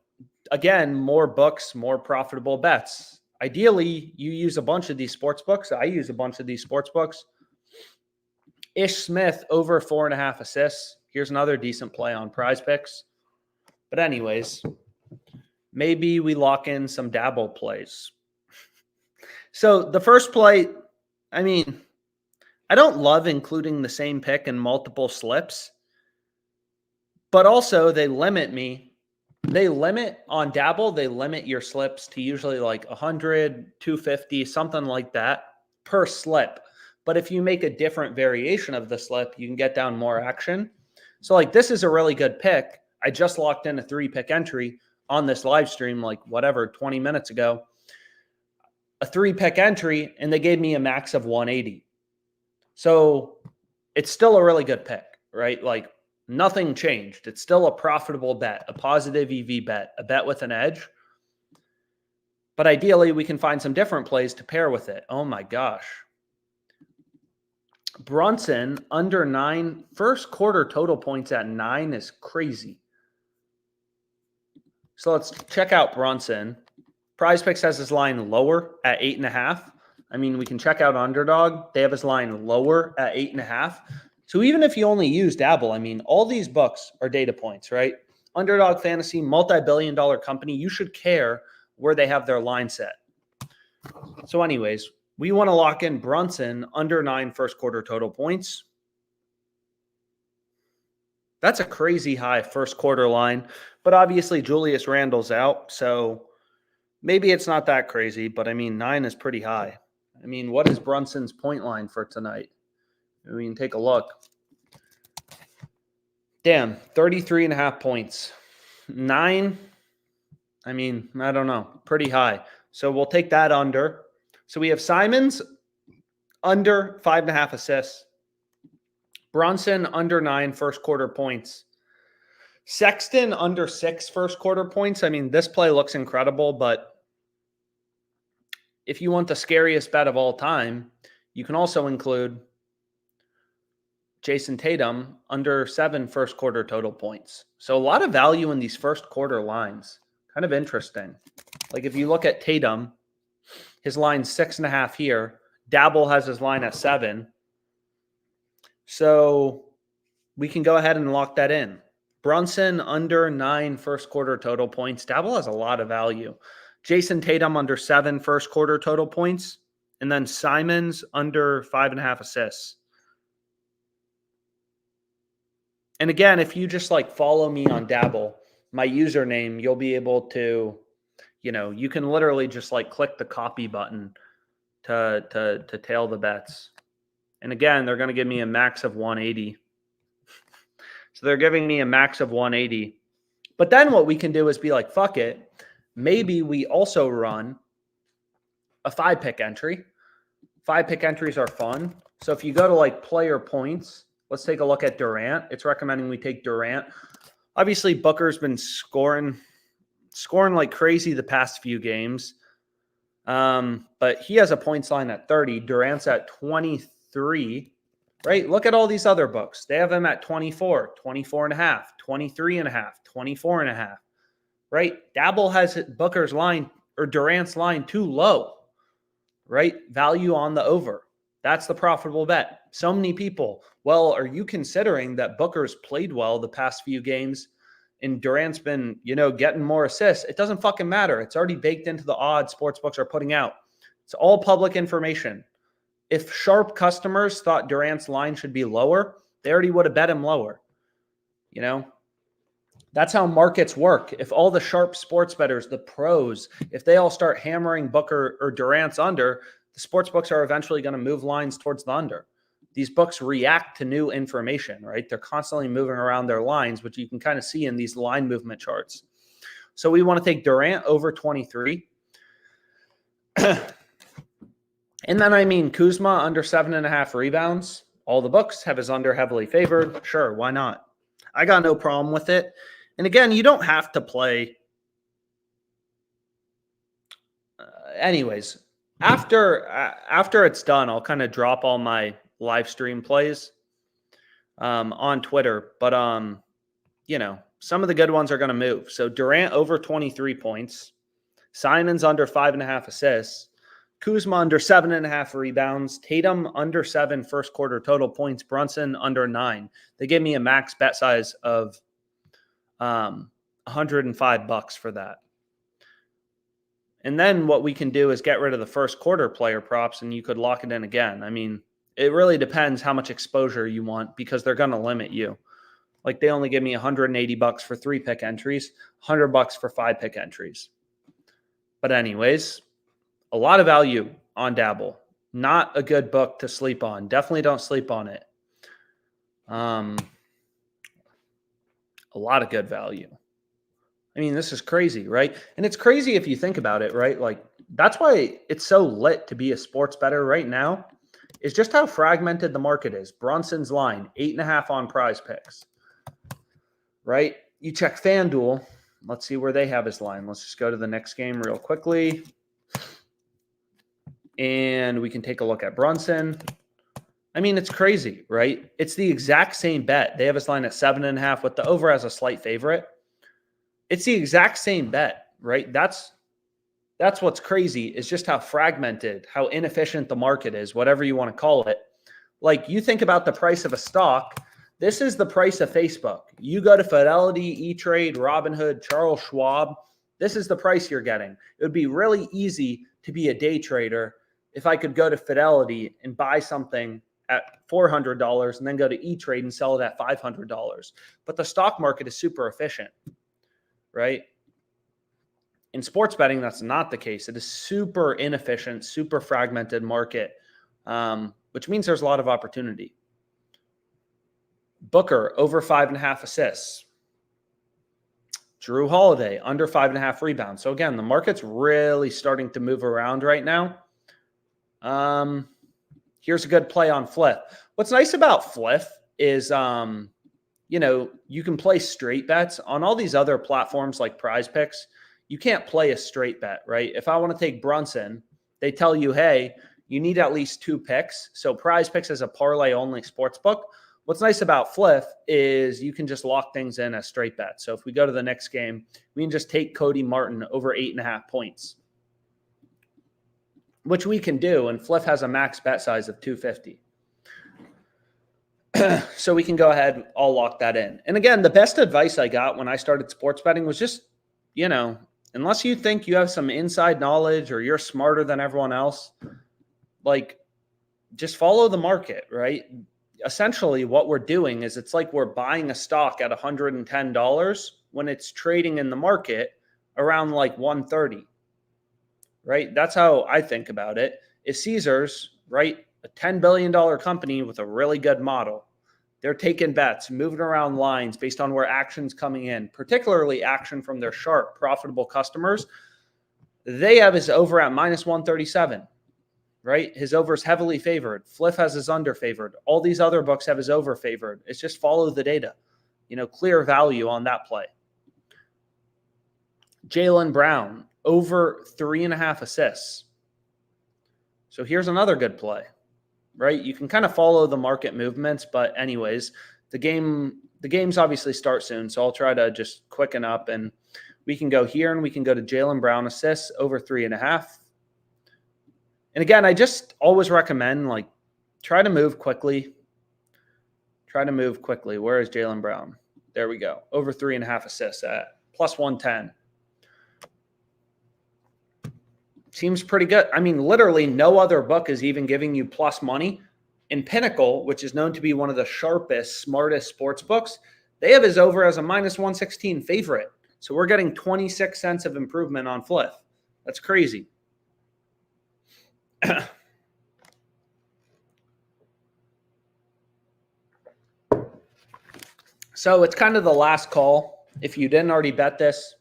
again, more books, more profitable bets. Ideally, you use a bunch of these sports books. I use a bunch of these sports books. Ish Smith over 4.5 assists. Here's another decent play on PrizePicks. But anyways, maybe we lock in some Dabble plays. So the first play, I mean, I don't love including the same pick in multiple slips, but also they limit me. They limit on Dabble, they limit your slips to usually like 100, 250, something like that per slip. But if you make a different variation of the slip, you can get down more action. So like this is a really good pick. I just locked in a 3-pick entry on this live stream, like whatever, 20 minutes ago. A 3-pick entry, and they gave me a max of 180. So it's still a really good pick, right? Like nothing changed. It's still a profitable bet, a positive EV bet, a bet with an edge. But ideally, we can find some different plays to pair with it. Oh my gosh. Brunson under 9, first quarter total points at 9 is crazy. So let's check out Brunson. PrizePicks has his line lower at 8.5. I mean, we can check out Underdog. They have his line lower at 8.5. So even if you only use Dabble, I mean, all these books are data points, right? Underdog Fantasy, multi-billion-dollar company. You should care where they have their line set. So anyways, we want to lock in Brunson under 9 first quarter total points. That's a crazy high first quarter line, but obviously Julius Randle's out, so maybe it's not that crazy, but I mean, 9 is pretty high. I mean, what is Brunson's point line for tonight? I mean, take a look. Damn, 33.5 points. 9, I mean, I don't know, pretty high. So we'll take that under. So we have Simons under 5.5 assists. Brunson under 9 first quarter points. Sexton under 6 first quarter points. I mean, this play looks incredible, but if you want the scariest bet of all time, you can also include Jason Tatum under 7 first quarter total points. So a lot of value in these first quarter lines. Kind of interesting. Like if you look at Tatum, his line's 6.5 here. Dabble has his line at 7. So we can go ahead and lock that in. Brunson under 9 first quarter total points. Dabble has a lot of value. Jason Tatum under 7 first quarter total points. And then Simons under 5.5 assists. And again, if you just like follow me on Dabble, my username, you'll be able to, you can literally just like click the copy button to tail the bets. And again, they're going to give me a max of 180. So they're giving me a max of 180. But then what we can do is be like, fuck it. Maybe we also run a 5-pick entry. 5-pick entries are fun. So if you go to like player points, let's take a look at Durant. It's recommending we take Durant. Obviously, Booker's been scoring like crazy the past few games. But he has a points line at 30. Durant's at 23, right? Look at all these other books. They have him at 24, 24.5, 23.5, 24.5, right? Dabble has Booker's line or Durant's line too low, right? Value on the over. That's the profitable bet. So many people, well, are you considering that Booker's played well the past few games and Durant's been, getting more assists? It doesn't fucking matter. It's already baked into the odds sportsbooks are putting out. It's all public information. If sharp customers thought Durant's line should be lower, they already would have bet him lower. That's how markets work. If all the sharp sports bettors, the pros, if they all start hammering Booker or Durant's under, the sports books are eventually going to move lines towards the under. These books react to new information, right? They're constantly moving around their lines, which you can kind of see in these line movement charts. So we want to take Durant over 23. And then, Kuzma under 7.5 rebounds. All the books have his under heavily favored. Sure, why not? I got no problem with it. And again, you don't have to play. Anyways, after it's done, I'll kind of drop all my live stream plays on Twitter. But, some of the good ones are going to move. So Durant over 23 points. Simons under 5.5 assists. Kuzma under 7.5 rebounds. Tatum under 7 first quarter total points. Brunson under 9. They gave me a max bet size of $105 for that. And then what we can do is get rid of the first quarter player props and you could lock it in again. It really depends how much exposure you want because they're going to limit you. Like they only give me $180 for 3-pick entries, $100 for 5-pick entries. But anyways, a lot of value on Dabble. Not a good book to sleep on. Definitely don't sleep on it. A lot of good value. This is crazy, right? And it's crazy if you think about it, right? Like that's why it's so lit to be a sports bettor right now is just how fragmented the market is. Brunson's line, 8.5 on PrizePicks, right? You check FanDuel. Let's see where they have his line. Let's just go to the next game real quickly. And we can take a look at Brunson. It's crazy, right? It's the exact same bet. They have his line at 7.5 with the over as a slight favorite. It's the exact same bet, right? That's what's crazy is just how fragmented, how inefficient the market is, whatever you want to call it. Like you think about the price of a stock. This is the price of Facebook. You go to Fidelity, E-Trade, Robinhood, Charles Schwab. This is the price you're getting. It would be really easy to be a day trader if I could go to Fidelity and buy something at $400 and then go to E-Trade and sell it at $500. But the stock market is super efficient, right? In sports betting, that's not the case. It is super inefficient, super fragmented market, which means there's a lot of opportunity. Booker, over 5.5 assists. Drew Holiday, under 5.5 rebounds. So again, the market's really starting to move around right now. Here's a good play on Fliff. What's nice about Fliff is, you can play straight bets on all these other platforms like PrizePicks. You can't play a straight bet, right? If I want to take Brunson, they tell you, hey, you need at least 2 picks. So PrizePicks is a parlay-only sports book. What's nice about Fliff is you can just lock things in as straight bets. So if we go to the next game, we can just take Cody Martin over 8.5 points, which we can do. And Fliff has a max bet size of 250. So we can go ahead, I'll lock that in. And again, the best advice I got when I started sports betting was just, unless you think you have some inside knowledge or you're smarter than everyone else, just follow the market, right? Essentially what we're doing is it's like we're buying a stock at $110 when it's trading in the market around like 130, right? That's how I think about it. Is Caesars, right? A $10 billion company with a really good model. They're taking bets, moving around lines based on where action's coming in, particularly action from their sharp, profitable customers. They have his over at minus 137, right? His over is heavily favored. Fliff has his under favored. All these other books have his over favored. It's just follow the data. Clear value on that play. Jaylen Brown, over 3.5 assists. So here's another good play, right? You can kind of follow the market movements, but anyways, the games obviously start soon, so I'll try to just quicken up, and we can go here and we can go to Jaylen Brown assists over 3.5. And again, I just always recommend try to move quickly. Try to move quickly. Where is Jaylen Brown? There we go. Over 3.5 assists at plus 110. Seems pretty good. I mean, literally no other book is even giving you plus money. In Pinnacle, which is known to be one of the sharpest, smartest sports books, they have his over as a minus 116 favorite. So we're getting 26 cents of improvement on Fliff. That's crazy. So it's kind of the last call. If you didn't already bet this,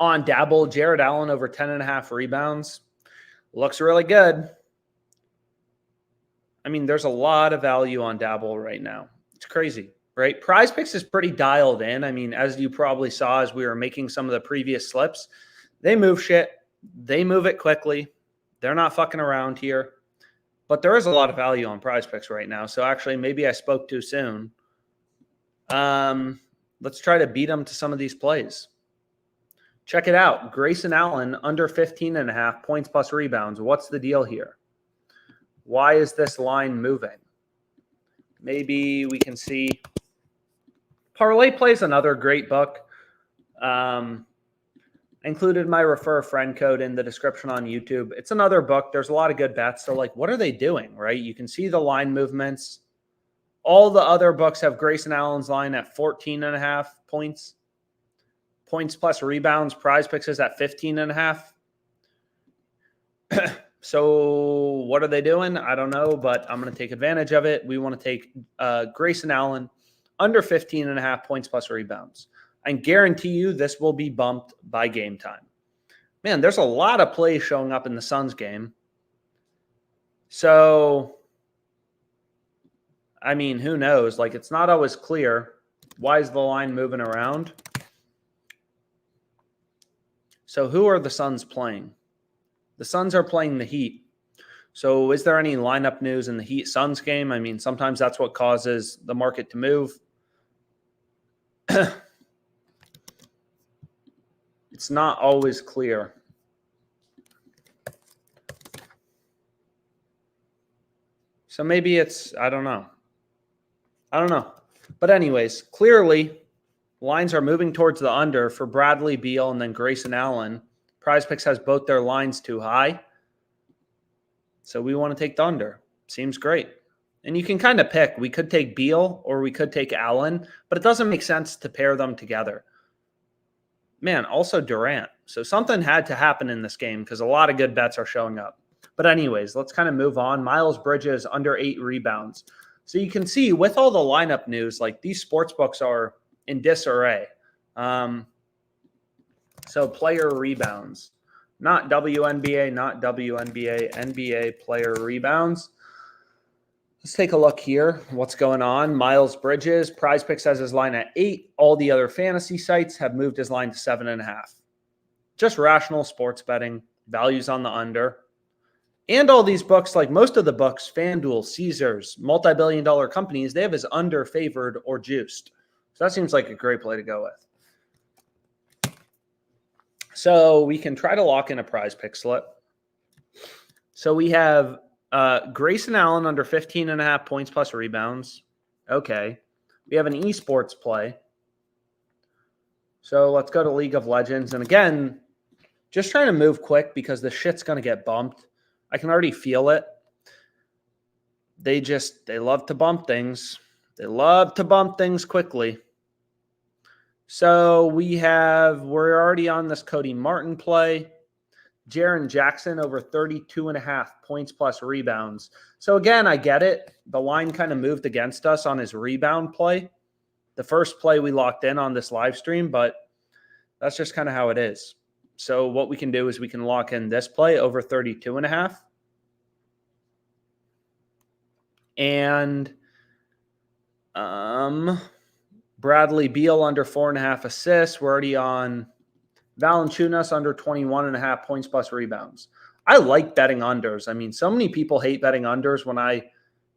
on Dabble, Jared Allen over 10.5 rebounds. Looks really good. I mean, there's a lot of value on Dabble right now. It's crazy, right? PrizePicks is pretty dialed in. I mean, as you probably saw as we were making some of the previous slips, they move shit. They move it quickly. They're not fucking around here. But there is a lot of value on PrizePicks right now. So actually, maybe I spoke too soon. Let's try to beat them to some of these plays. Check it out. Grayson Allen under 15.5 points plus rebounds. What's the deal here? Why is this line moving? Maybe we can see. ParlayPlay is another great book. I included my refer a friend code in the description on YouTube. It's another book. There's a lot of good bets. So what are they doing, right? You can see the line movements. All the other books have Grayson Allen's line at 14.5 points. Points plus rebounds. PrizePicks is at 15.5. So what are they doing? I don't know, but I'm going to take advantage of it. We want to take Grayson Allen under 15.5 points plus rebounds. I guarantee you this will be bumped by game time. Man, there's a lot of plays showing up in the Suns game. So, I mean, who knows? It's not always clear. Why is the line moving around? So who are the Suns playing? The Suns are playing the Heat. So is there any lineup news in the Heat-Suns game? I mean, sometimes that's what causes the market to move. It's not always clear. So maybe it's, I don't know. But anyways, clearly, lines are moving towards the under for Bradley Beal and then Grayson Allen. PrizePicks has both their lines too high. So we want to take the under. Seems great. And you can kind of pick. We could take Beal or we could take Allen, but it doesn't make sense to pair them together. Man, also Durant. So something had to happen in this game because a lot of good bets are showing up. But anyways, let's kind of move on. Miles Bridges under 8 rebounds. So you can see with all the lineup news, like these sports books are in disarray. So player rebounds, not WNBA, not WNBA, NBA player rebounds. Let's take a look here. What's going on? Miles Bridges, PrizePicks has his line at 8. All the other fantasy sites have moved his line to 7.5. Just rational sports betting, values on the under. And all these books, like most of the books, FanDuel, Caesars, multi-billion-dollar companies, they have his under favored or juiced. So that seems like a great play to go with. So we can try to lock in a PrizePick slip. So we have Grayson Allen under 15.5 points plus rebounds. Okay. We have an esports play. So let's go to League of Legends. And again, just trying to move quick because the shit's going to get bumped. I can already feel it. They love to bump things. They love to bump things quickly. So we're already on this Cody Martin play. Jaren Jackson over 32.5 points plus rebounds. So again, I get it. The line kind of moved against us on his rebound play. The first play we locked in on this live stream, but that's just kind of how it is. So what we can do is we can lock in this play over 32.5. And Bradley Beal under 4.5 assists. We're already on Valanciunas under 21.5 points plus rebounds. I like betting unders. I mean, so many people hate betting unders when I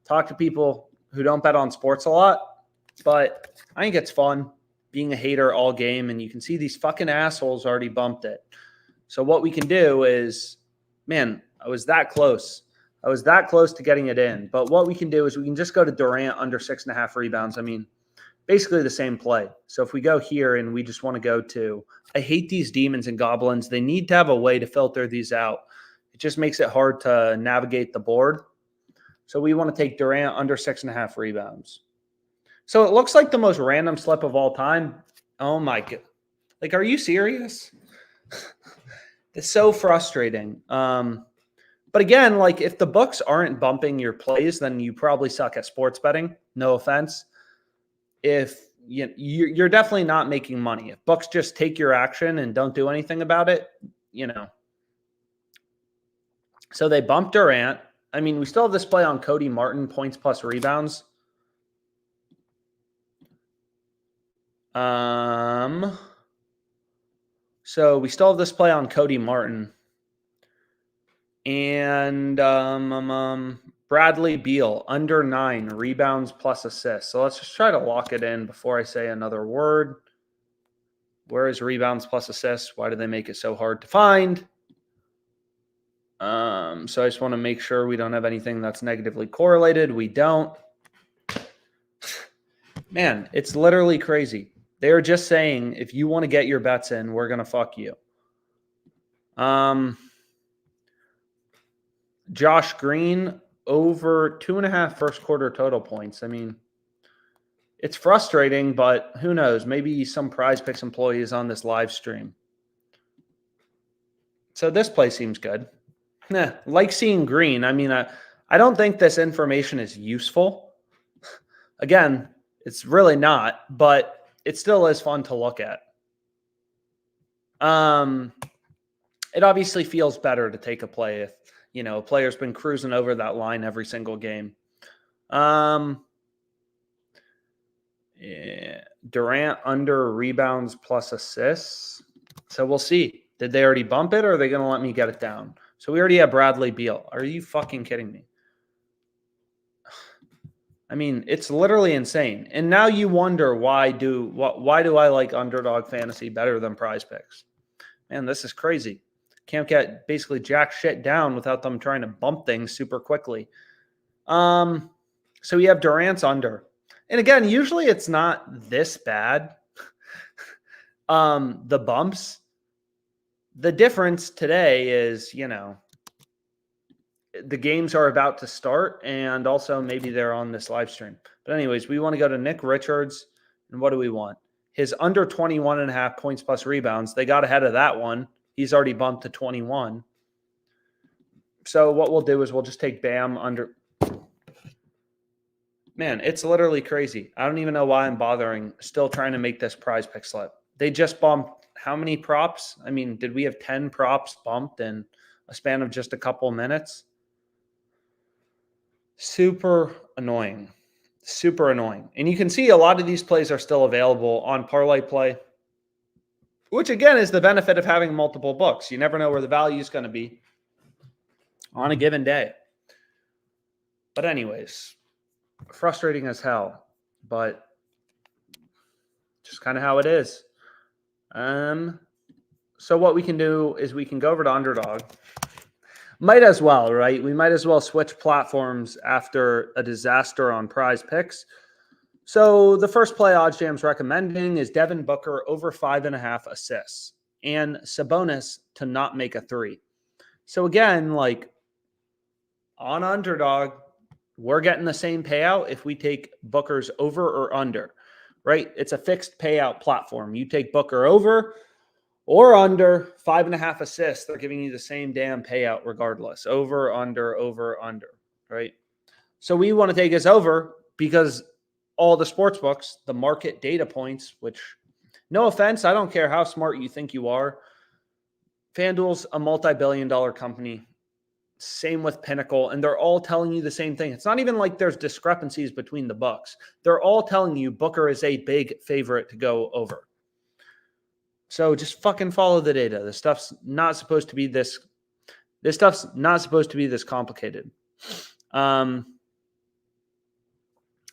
talk to people who don't bet on sports a lot, but I think it's fun being a hater all game, and you can see these fucking assholes already bumped it. So what we can do is, man, I was that close. I was that close to getting it in. But what we can do is we can just go to Durant under 6.5 rebounds. I mean, basically the same play. So if we go here and we just want to go to, I hate these demons and goblins. They need to have a way to filter these out. It just makes it hard to navigate the board. So we want to take Durant under 6.5 rebounds. So it looks like the most random slip of all time. Oh my God. Like, are you serious? It's so frustrating. But again, like if the books aren't bumping your plays, then you probably suck at sports betting. No offense. If you're definitely not making money. If books just take your action and don't do anything about it, So they bumped Durant. I mean, we still have this play on Cody Martin, points plus rebounds. So we still have this play on Cody Martin. And Bradley Beal, under 9 rebounds plus assists. So let's just try to lock it in before I say another word. Where is rebounds plus assists? Why do they make it so hard to find? So I just want to make sure we don't have anything that's negatively correlated. We don't. Man, it's literally crazy. They're just saying, if you want to get your bets in, we're going to fuck you. Josh Green over 2.5 first quarter total points. I mean, it's frustrating, but who knows? Maybe some PrizePicks employee is on this live stream. So this play seems good. Like seeing green. I mean, I don't think this information is useful. Again, it's really not, but it still is fun to look at. It obviously feels better to take a play if, a player's been cruising over that line every single game. Durant under rebounds plus assists. So we'll see. Did they already bump it or are they going to let me get it down? So we already have Bradley Beal. Are you fucking kidding me? I mean, it's literally insane. And now you wonder why do I like Underdog Fantasy better than PrizePicks? Man, this is crazy. Can't get basically jack shit down without them trying to bump things super quickly. So we have Durant's under. And again, usually it's not this bad. The bumps. The difference today is, the games are about to start, and also maybe they're on this live stream. But anyways, we want to go to Nick Richards, and what do we want? His under 21.5 points plus rebounds. They got ahead of that one. He's already bumped to 21. So what we'll do is we'll just take Bam under. Man, it's literally crazy. I don't even know why I'm bothering still trying to make this PrizePicks slip. They just bumped how many props? I mean, did we have 10 props bumped in a span of just a couple minutes? Super annoying. Super annoying. And you can see a lot of these plays are still available on ParlayPlay, which again is the benefit of having multiple books. You never know where the value is going to be on a given day. But anyways, frustrating as hell, but just kind of how it is. So what we can do is we can go over to Underdog. Might as well, right? We might as well switch platforms after a disaster on PrizePicks. So the first play OddsJam's recommending is Devin Booker over 5.5 assists and Sabonis to not make a three. So again, like on Underdog, we're getting the same payout if we take Booker's over or under, right? It's a fixed payout platform. You take Booker over or under 5.5 assists, they're giving you the same damn payout regardless. Over, under, right? So we want to take his over because all the sports books, the market data points, which, no offense, I don't care how smart you think you are. FanDuel's a multi-billion-dollar company. Same with Pinnacle, and they're all telling you the same thing. It's not even like there's discrepancies between the books. They're all telling you Booker is a big favorite to go over. So just fucking follow the data. This stuff's not supposed to be this. This stuff's not supposed to be this complicated. And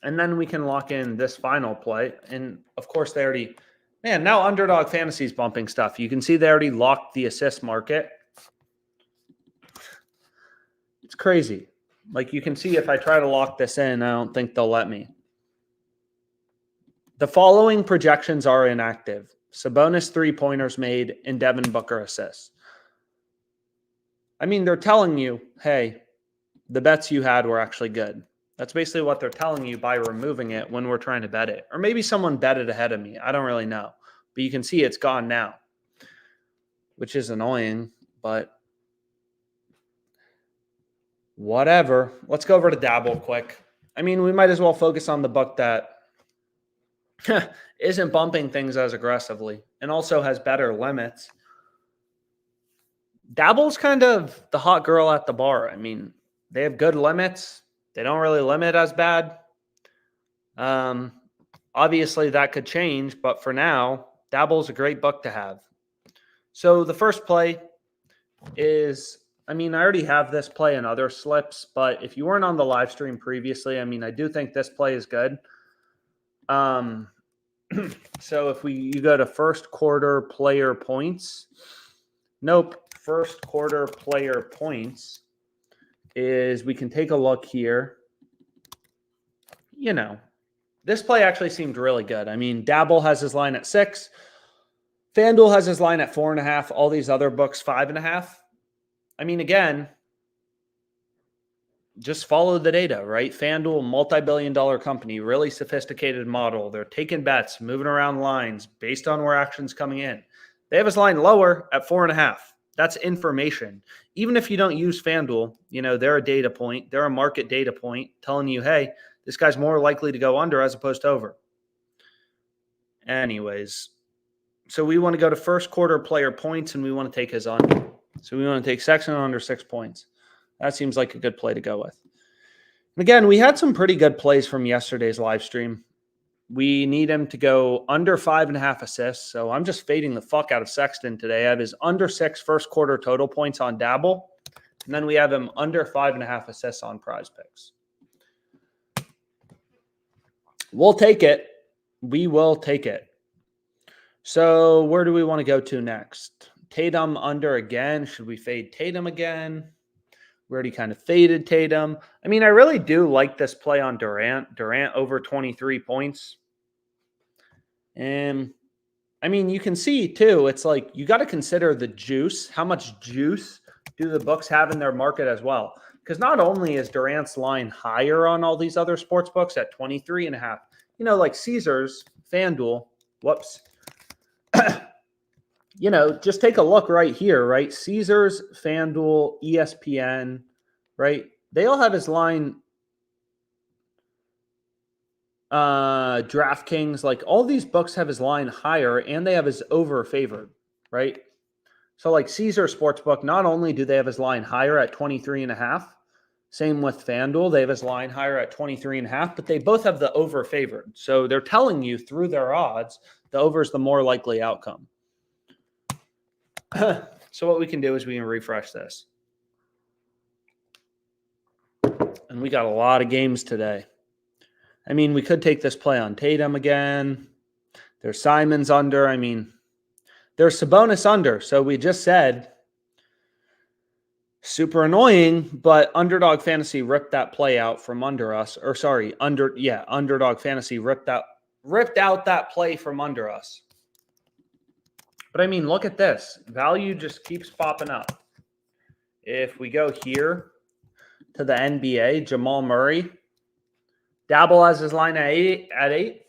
then we can lock in this final play. And of course, they already, man, now Underdog Fantasy is bumping stuff. You can see they already locked the assist market. It's crazy. Like you can see if I try to lock this in, I don't think they'll let me. The following projections are inactive. Sabonis 3-pointers made and Devin Booker assists. I mean, they're telling you, hey, the bets you had were actually good. That's basically what they're telling you by removing it when we're trying to bet it. Or maybe someone bet it ahead of me. I don't really know. But you can see it's gone now, which is annoying, but whatever. Let's go over to Dabble quick. I mean, we might as well focus on the book that isn't bumping things as aggressively and also has better limits. Dabble's kind of the hot girl at the bar. I mean, they have good limits. They don't really limit as bad. Obviously, that could change, but for now, Dabble's a great book to have. So the first play is, I mean, I already have this play in other slips, but if you weren't on the live stream previously, I mean, I do think this play is good. So if you go to first quarter player points, first quarter player points is we can take a look here. You know, this play actually seemed really good. I mean, Dabble has his line at 6. FanDuel has his line at 4.5. All these other books, 5.5. I mean, again, just follow the data, right? FanDuel, multi-billion-dollar company, really sophisticated model. They're taking bets, moving around lines based on where action's coming in. They have his line lower at 4.5. That's information. Even if you don't use FanDuel, you know, they're a data point. They're a market data point telling you, hey, this guy's more likely to go under as opposed to over. Anyways, so we want to go to first quarter player points, and we want to take his under. So we want to take Sexton under 6 points. That seems like a good play to go with. And again, we had some pretty good plays from yesterday's live stream. We need him to go under 5.5 assists. So I'm just fading the fuck out of Sexton today. I have his under 6 first quarter total points on Dabble. And then we have him under 5.5 assists on PrizePicks. We'll take it. We will take it. So where do we want to go to next? Tatum under again. Should we fade Tatum again? We already kind of faded Tatum. I mean, I really do like this play on Durant. Durant over 23 points. And I mean, you can see too, it's like you got to consider the juice. How much juice do the books have in their market as well? Because not only is Durant's line higher on all these other sports books at 23.5, you know, like Caesars, FanDuel, whoops. You know, just take a look right here, right? Caesars, FanDuel, ESPN, right? They all have his line. DraftKings, like all these books have his line higher and they have his over favored, right? So like Caesar Sportsbook, not only do they have his line higher at 23.5, same with FanDuel, they have his line higher at 23.5, but they both have the over favored. So they're telling you through their odds, the over is the more likely outcome. So what we can do is we can refresh this. And we got a lot of games today. I mean, we could take this play on Tatum again. There's Simon's under. I mean, there's Sabonis under. So we just said super annoying, but Underdog Fantasy ripped that play out from under us. Or sorry, Underdog Fantasy ripped out that play from under us. But I mean, look at this. Value just keeps popping up. If we go here to the NBA, Jamal Murray. Dabble has his line at 8.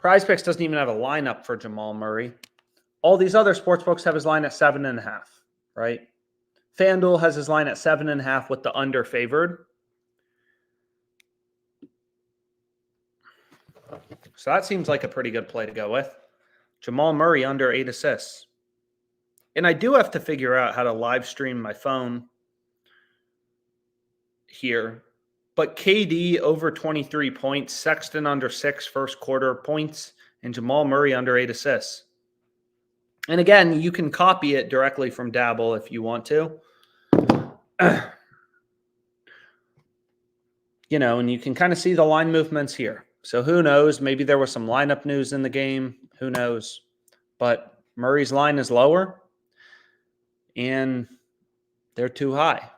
PrizePicks doesn't even have a lineup for Jamal Murray. All these other sportsbooks have his line at 7.5, right? FanDuel has his line at 7.5 with the under favored. So that seems like a pretty good play to go with. Jamal Murray under 8 assists. And I do have to figure out how to live stream my phone here. But KD over 23 points, Sexton under 6 first quarter points, and Jamal Murray under 8 assists. And again, you can copy it directly from Dabble if you want to. You know, and you can kind of see the line movements here. So who knows? Maybe there was some lineup news in the game. Who knows? But Murray's line is lower, and they're too high,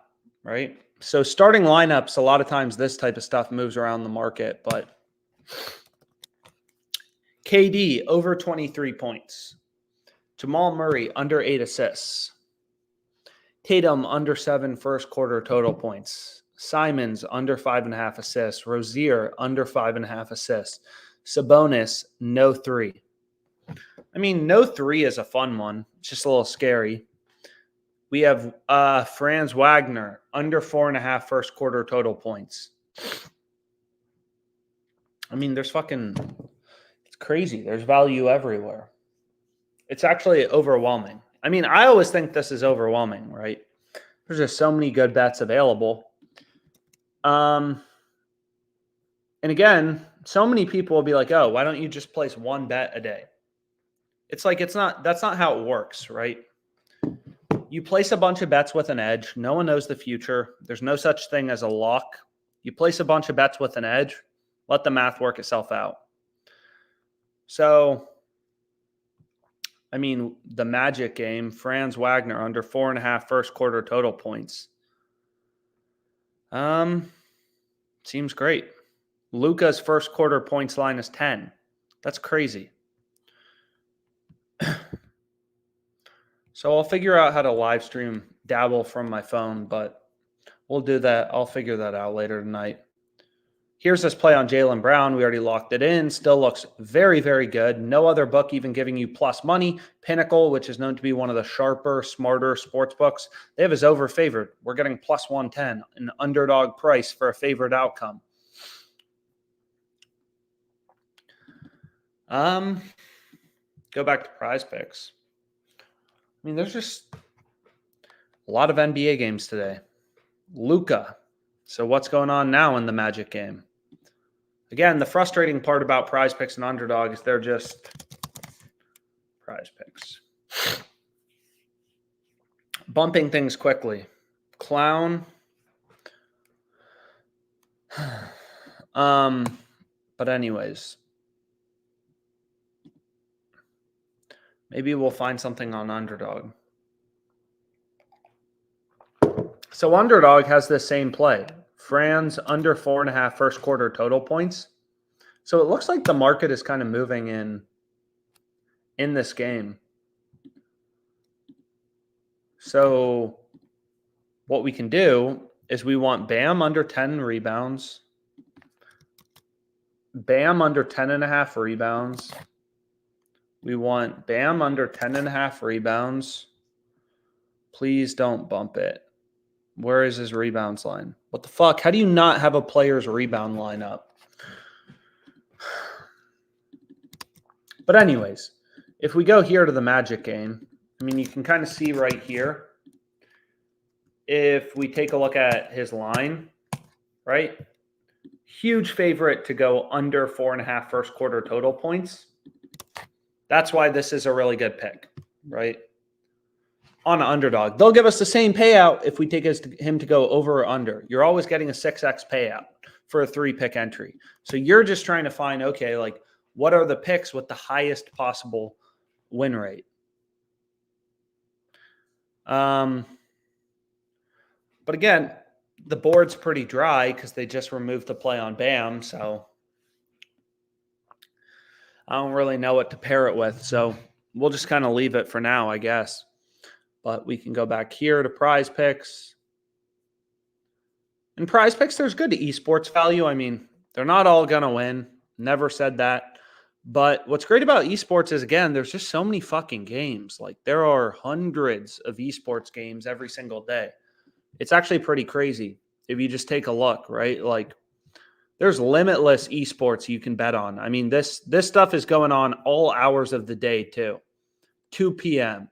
right? So starting lineups, a lot of times this type of stuff moves around the market, but KD over 23 points. Jamal Murray under 8 assists. Tatum under 7 first quarter total points. Simons under 5.5 assists. Rozier under 5.5 assists. Sabonis, no 3. I mean, no 3 is a fun one. It's just a little scary. We have Franz Wagner, under 4.5 first quarter total points. I mean, it's crazy. There's value everywhere. It's actually overwhelming. I mean, I always think this is overwhelming, right? There's just so many good bets available. And again, so many people will be like, oh, why don't you just place one bet a day? It's like, that's not how it works, right? You place a bunch of bets with an edge. No one knows the future. There's no such thing as a lock. You place a bunch of bets with an edge. Let the math work itself out. So, I mean, the Magic game, Franz Wagner under 4.5 first quarter total points. Seems great. Luka's first quarter points line is 10. That's crazy. So I'll figure out how to live stream Dabble from my phone, but we'll do that. I'll figure that out later tonight. Here's this play on Jaylen Brown. We already locked it in. Still looks very, very good. No other book even giving you plus money. Pinnacle, which is known to be one of the sharper, smarter sports books, they have his over favored. We're getting plus 110, an underdog price for a favored outcome. Go back to PrizePicks. I mean, there's just a lot of NBA games today. Luka. So what's going on now in the Magic game? Again, the frustrating part about PrizePicks and Underdog is they're just PrizePicks. Bumping things quickly. Clown. But anyways. Maybe we'll find something on Underdog. So Underdog has the same play. Franz under 4.5 first quarter total points. So it looks like the market is kind of moving in in this game. So what we can do is we want Bam under 10 rebounds, Bam under 10.5 rebounds. We want Bam under 10.5 rebounds. Please don't bump it. Where is his rebounds line? What the fuck? How do you not have a player's rebound line up? But anyways, if we go here to the Magic game, I mean, you can kind of see right here, if we take a look at his line, right? Huge favorite to go under 4.5 first quarter total points. That's why this is a really good pick, right? On an underdog. They'll give us the same payout if we take him to go over or under. You're always getting a 6x payout for a 3-pick entry. So you're just trying to find, okay, like, what are the picks with the highest possible win rate? But again, the board's pretty dry because they just removed the play on Bam. So I don't really know what to pair it with. So we'll just kind of leave it for now, I guess. But we can go back here to PrizePicks. In PrizePicks, there's good esports value. I mean, they're not all going to win. Never said that. But what's great about esports is, again, there's just so many fucking games. Like, there are hundreds of esports games every single day. It's actually pretty crazy if you just take a look, right? Like, there's limitless esports you can bet on. I mean, this stuff is going on all hours of the day too. 2 p.m.,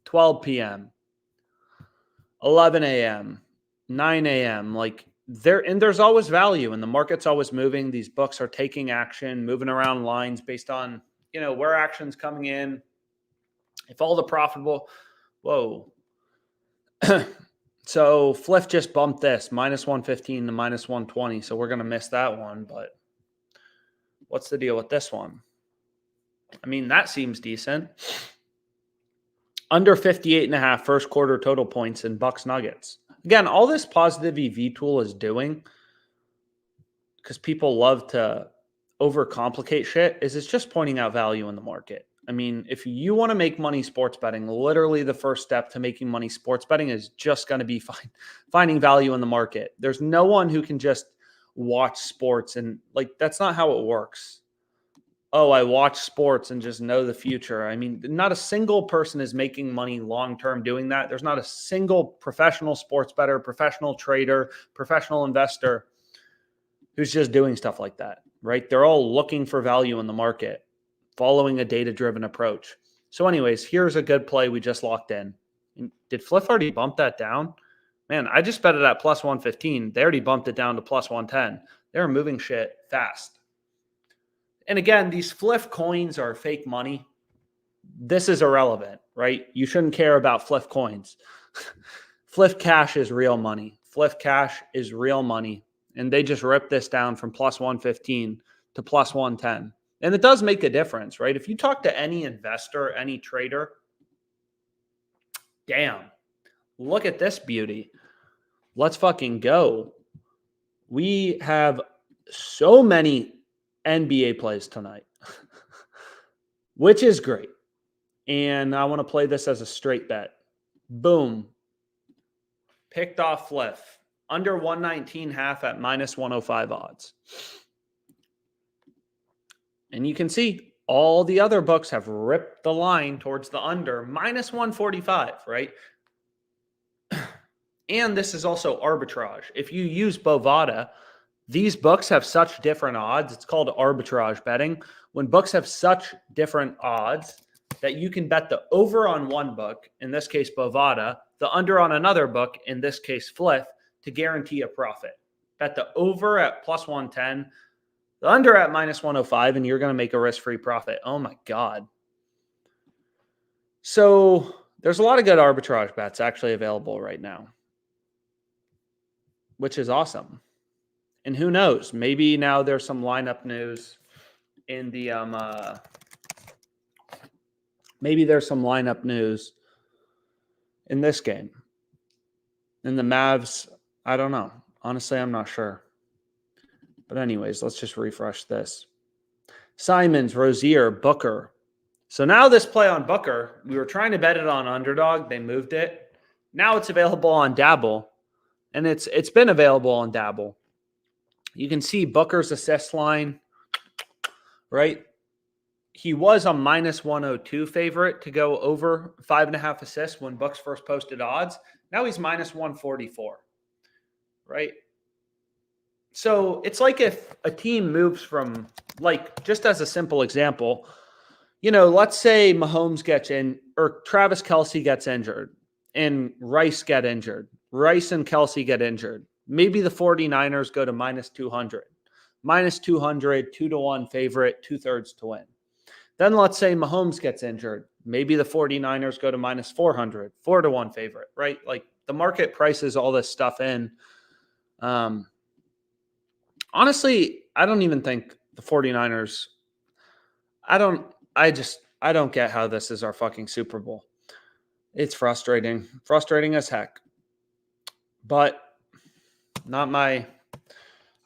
12 p.m., 11 a.m., 9 a.m. Like, there's always value, and the market's always moving. These books are taking action, moving around lines based on, where action's coming in. If all the profitable, whoa. So Fliff just bumped this, -115 to -120. So we're going to miss that one. But what's the deal with this one? I mean, that seems decent. Under 58.5 first quarter total points in Bucks Nuggets. Again, all this positive EV tool is doing, because people love to overcomplicate shit, is it's just pointing out value in the market. I mean, if you want to make money sports betting, literally the first step to making money sports betting is just going to be finding value in the market. There's no one who can just watch sports and, like, that's not how it works. Oh, I watch sports and just know the future. I mean, not a single person is making money long-term doing that. There's not a single professional sports bettor, professional trader, professional investor who's just doing stuff like that, right? They're all looking for value in the market, following a data-driven approach. So anyways, here's a good play we just locked in. Did Fliff already bump that down? Man, I just bet it at +115. They already bumped it down to +110. They're moving shit fast. And again, these Fliff coins are fake money. This is irrelevant, right? You shouldn't care about Fliff coins. Fliff cash is real money. Fliff cash is real money. And they just ripped this down from +115 to +110. And it does make a difference, right? If you talk to any investor, any trader, damn, look at this beauty. Let's fucking go. We have so many NBA plays tonight, which is great. And I want to play this as a straight bet. Boom. Picked off Fliff. Under 119.5 at -105 odds. And you can see all the other books have ripped the line towards the under, -145, right? And this is also arbitrage. If you use Bovada, these books have such different odds. It's called arbitrage betting. When books have such different odds that you can bet the over on one book, in this case Bovada, the under on another book, in this case Fliff, to guarantee a profit. Bet the over at +110, the under at -105, and you're going to make a risk-free profit. Oh my God. So there's a lot of good arbitrage bets actually available right now, which is awesome. And who knows? Maybe now there's some lineup news in the maybe there's some lineup news in this game. In the Mavs, I don't know. Honestly, I'm not sure. But anyways, let's just refresh this. Simons, Rozier, Booker, So now this play on Booker, we were trying to bet it on Underdog. They moved it. Now it's available on Dabble, and it's been available on Dabble. You can see Booker's assist line, right? He was a minus 102 favorite to go over 5.5 assists when Bucks first posted odds. Now he's minus 144, right? So it's like if a team moves from, like, just as a simple example, let's say Mahomes gets in, or Travis Kelce gets injured, and Rice get injured. Rice and Kelce get injured. Maybe the 49ers go to minus 200. Minus 200, 2-1 favorite, 2/3 to win. Then let's say Mahomes gets injured. Maybe the 49ers go to minus 400, 4-1 favorite, right? Like, the market prices all this stuff in. Honestly, I don't even think the 49ers, I don't get how this is our fucking Super Bowl. It's frustrating as heck. But I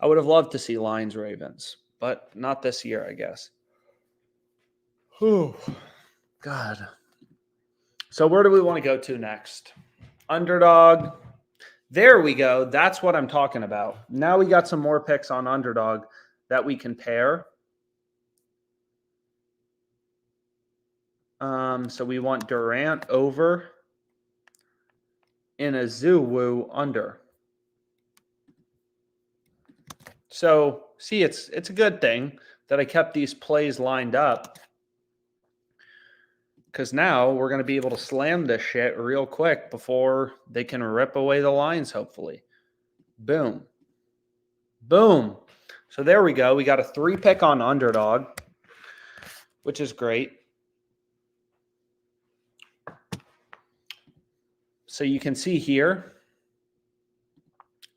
would have loved to see Lions Ravens, but not this year, I guess. Whew. God. So where do we want to go to next? Underdog. There we go. That's what I'm talking about. Now we got some more picks on Underdog that we can pair. So we want Durant over and a Zoo under. So see, it's a good thing that I kept these plays lined up, because now we're going to be able to slam this shit real quick before they can rip away the Lions, hopefully. Boom. Boom. So there we go. We got a 3-pick on Underdog, which is great. So you can see here,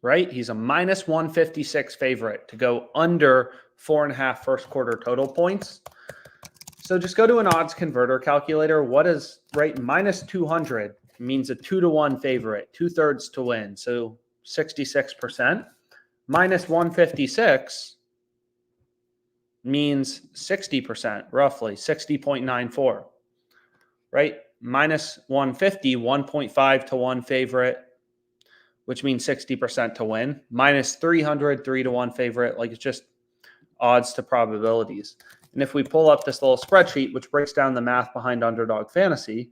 right? He's a minus 156 favorite to go under 4.5 first quarter total points. So just go to an odds converter calculator. What is, right? Minus 200 means a 2-1 favorite, 2/3 to win. So 66%. Minus 156 means 60%, roughly 60.94, right? Minus 150, 1.5 to 1 favorite, which means 60% to win. Minus 300, 3-1 favorite. Like, it's just odds to probabilities. And if we pull up this little spreadsheet, which breaks down the math behind Underdog Fantasy,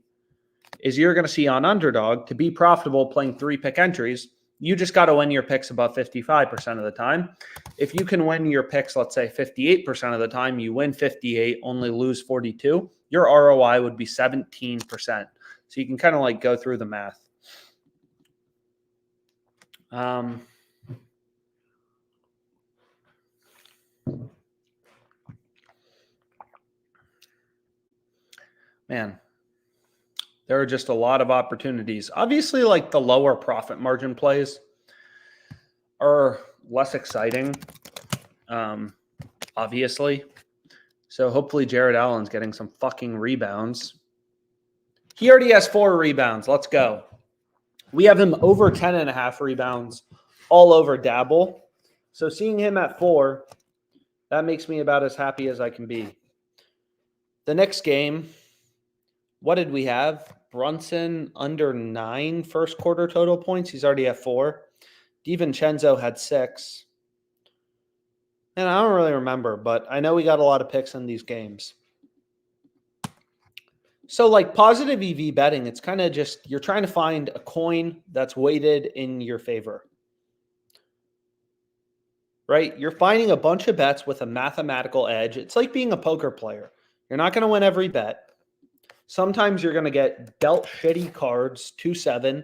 is you're going to see on Underdog, to be profitable playing 3-pick entries, you just got to win your picks about 55% of the time. If you can win your picks, let's say 58% of the time, you win 58, only lose 42, your ROI would be 17%. So you can kind of like go through the math. Man, there are just a lot of opportunities. Obviously, like, the lower profit margin plays are less exciting, obviously. So hopefully Jared Allen's getting some fucking rebounds. He already has 4 rebounds. Let's go. We have him over 10.5 rebounds all over Dabble. So seeing him at 4, that makes me about as happy as I can be. The next game, what did we have? Brunson under 9 first quarter total points. He's already at 4. DiVincenzo had 6. And I don't really remember, but I know we got a lot of picks in these games. So, like, positive EV betting, it's kind of just, you're trying to find a coin that's weighted in your favor, right? You're finding a bunch of bets with a mathematical edge. It's like being a poker player. You're not going to win every bet. Sometimes you're going to get dealt shitty cards, 2-7.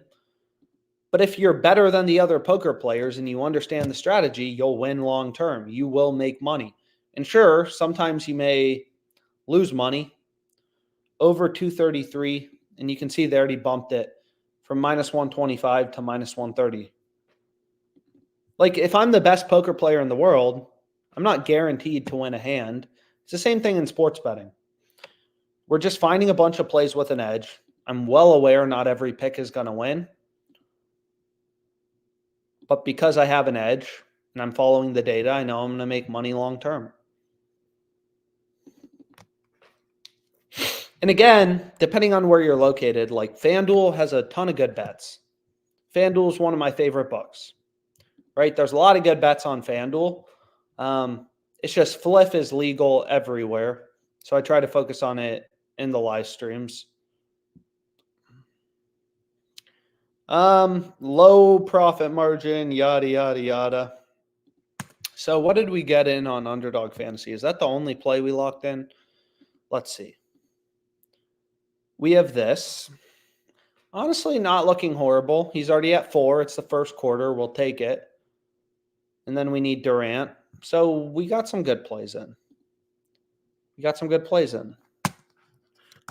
But if you're better than the other poker players and you understand the strategy, you'll win long term. You will make money. And sure, sometimes you may lose money. Over 233, and you can see they already bumped it from minus 125 to minus 130. Like, if I'm the best poker player in the world, I'm not guaranteed to win a hand. It's the same thing in sports betting. We're just finding a bunch of plays with an edge. I'm well aware not every pick is going to win. But because I have an edge and I'm following the data, I know I'm going to make money long term. And again, depending on where you're located, like FanDuel has a ton of good bets. FanDuel is one of my favorite books, right? There's a lot of good bets on FanDuel. It's just Fliff is legal everywhere. So I try to focus on it in the live streams. Low profit margin, yada, yada, yada. So what did we get in on Underdog Fantasy? Is that the only play we locked in? Let's see. We have this. Honestly, not looking horrible. He's already at 4. It's the first quarter. We'll take it. And then we need Durant. So we got some good plays in.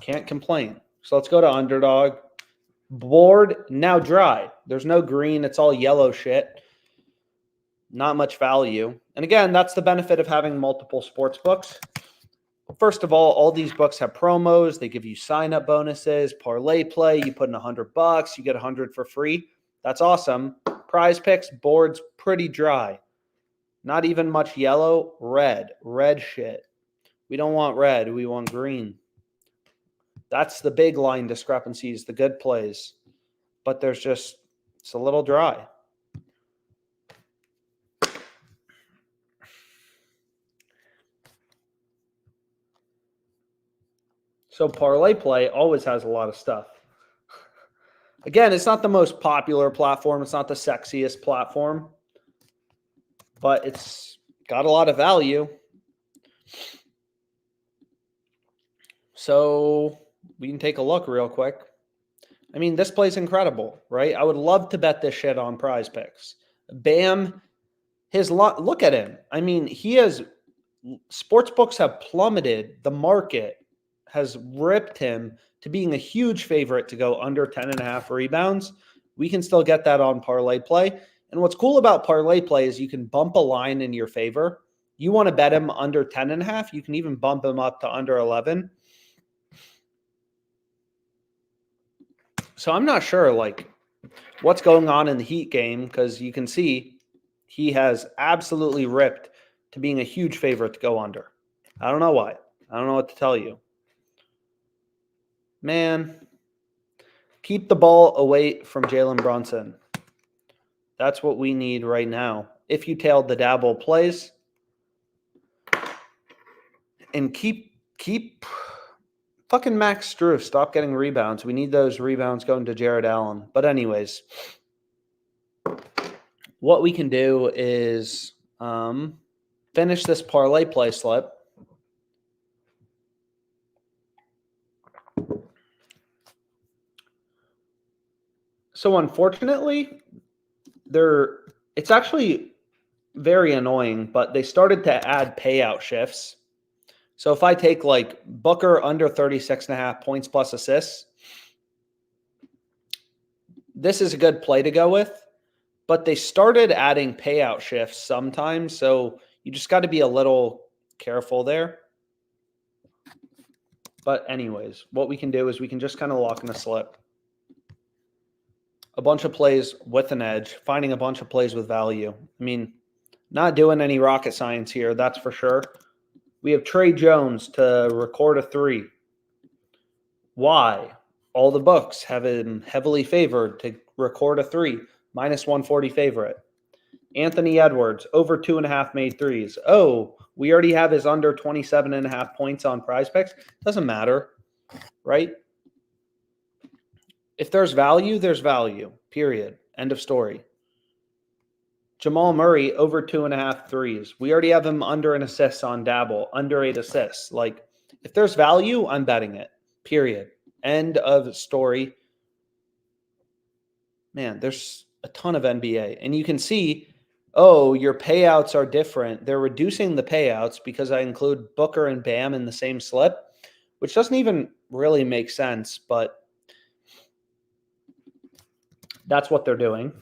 Can't complain. So let's go to Underdog. Board now dry. There's no green. It's all yellow shit. Not much value. And again, that's the benefit of having multiple sports books. First of all these books have promos. They give you sign-up bonuses, ParlayPlay. You put in $100, you get 100 for free. That's awesome. PrizePicks, board's pretty dry. Not even much yellow. Red shit. We don't want red. We want green. That's the big line discrepancies, the good plays. But it's a little dry. So ParlayPlay always has a lot of stuff. Again, it's not the most popular platform. It's not the sexiest platform. But it's got a lot of value. So we can take a look real quick. I mean, this play's incredible, right? I would love to bet this shit on PrizePicks. Bam. Look at him. I mean, sportsbooks have plummeted. The market has ripped him to being a huge favorite to go under 10.5 rebounds. We can still get that on ParlayPlay. And what's cool about ParlayPlay is you can bump a line in your favor. You want to bet him under 10.5. You can even bump him up to under 11. So I'm not sure what's going on in the Heat game, because you can see he has absolutely ripped to being a huge favorite to go under. I don't know why. I don't know what to tell you. Man, keep the ball away from Jalen Brunson. That's what we need right now. If you tailed the dabble plays, and keep fucking Max Strus. Stop getting rebounds. We need those rebounds going to Jared Allen. But anyways, what we can do is finish this ParlayPlay slip. So unfortunately, it's actually very annoying, but they started to add payout shifts. So if I take Booker under 36.5 points plus assists, this is a good play to go with, but they started adding payout shifts sometimes. So you just got to be a little careful there. But anyways, what we can do is we can just kind of lock in a slip. A bunch of plays with an edge, finding a bunch of plays with value. I mean, not doing any rocket science here, that's for sure. We have Trey Jones to record a 3. Why? All the books have him heavily favored to record a 3, minus 140 favorite. Anthony Edwards, over 2.5 made threes. Oh, we already have his under 27.5 points on PrizePicks. Doesn't matter, right? If there's value, there's value, period. End of story. Jamal Murray, over 2.5 threes. We already have him under an assist on Dabble, under 8 assists. If there's value, I'm betting it, period. End of story. Man, there's a ton of NBA. And you can see, your payouts are different. They're reducing the payouts because I include Booker and Bam in the same slip, which doesn't even really make sense, but that's what they're doing.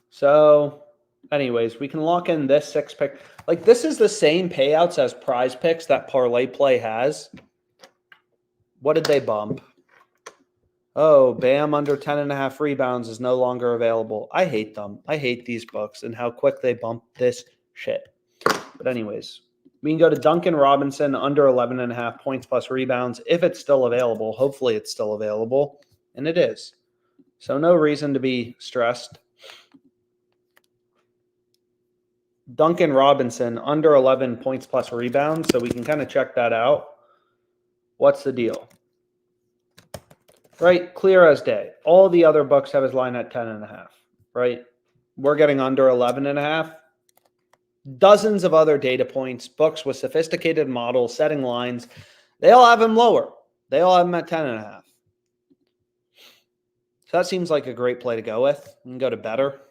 So, anyways, we can lock in this 6-pick. This is the same payouts as PrizePicks that ParlayPlay has. What did they bump? Oh, Bam under 10.5 rebounds is no longer available. I hate them. I hate these books and how quick they bump this shit. But anyways, we can go to Duncan Robinson under 11.5 points plus rebounds if it's still available. Hopefully it's still available, and it is. So no reason to be stressed. Duncan Robinson under 11 points plus rebounds, so we can kind of check that out. What's the deal? Right, clear as day. All the other books have his line at 10.5, right? We're getting under 11.5. Dozens of other data points, books with sophisticated models, setting lines. They all have him lower. They all have him at 10.5. So that seems like a great play to go with. You can go to better.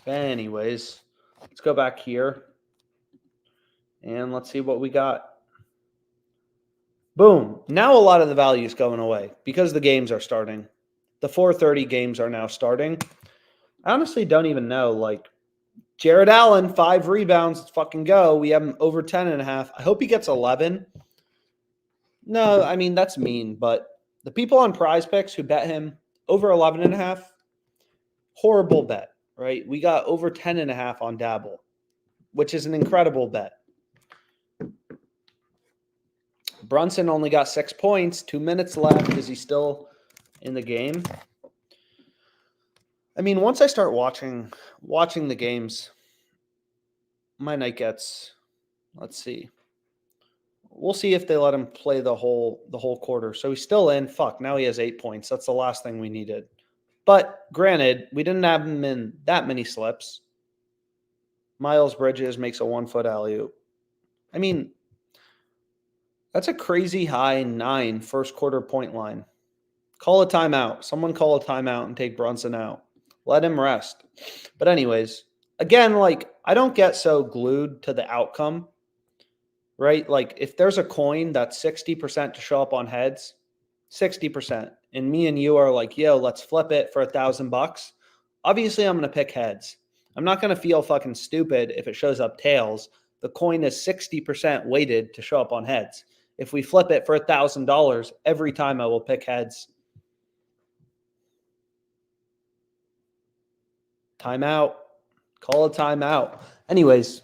Anyways, let's go back here. And let's see what we got. Boom. Now a lot of the value is going away because the games are starting. The 4:30 games are now starting. I honestly don't even know. Like, Jared Allen, 5 rebounds. Let's fucking go. We have him over 10.5. I hope he gets 11. No, I mean, that's mean. But the people on PrizePicks who bet him over 11.5, horrible bet, right? We got over 10.5 on Dabble, which is an incredible bet. Brunson only got 6 points, 2 minutes left. Is he still in the game? I mean, once I start watching the games, my night gets, let's see. We'll see if they let him play the whole quarter. So he's still in. Fuck, now he has 8 points. That's the last thing we needed. But granted, we didn't have him in that many slips. Miles Bridges makes a 1-foot alley-oop. I mean, that's a crazy high 9 first quarter point line. Call a timeout. Someone call a timeout and take Brunson out. Let him rest. But anyways, again, like, I don't get so glued to the outcome, right? Like, if there's a coin that's 60% to show up on heads, 60%, and me and you are like, yo, let's flip it for $1,000. Obviously, I'm going to pick heads. I'm not going to feel fucking stupid if it shows up tails. The coin is 60% weighted to show up on heads. If we flip it for $1,000, every time I will pick heads. Timeout. Call a timeout. Anyways,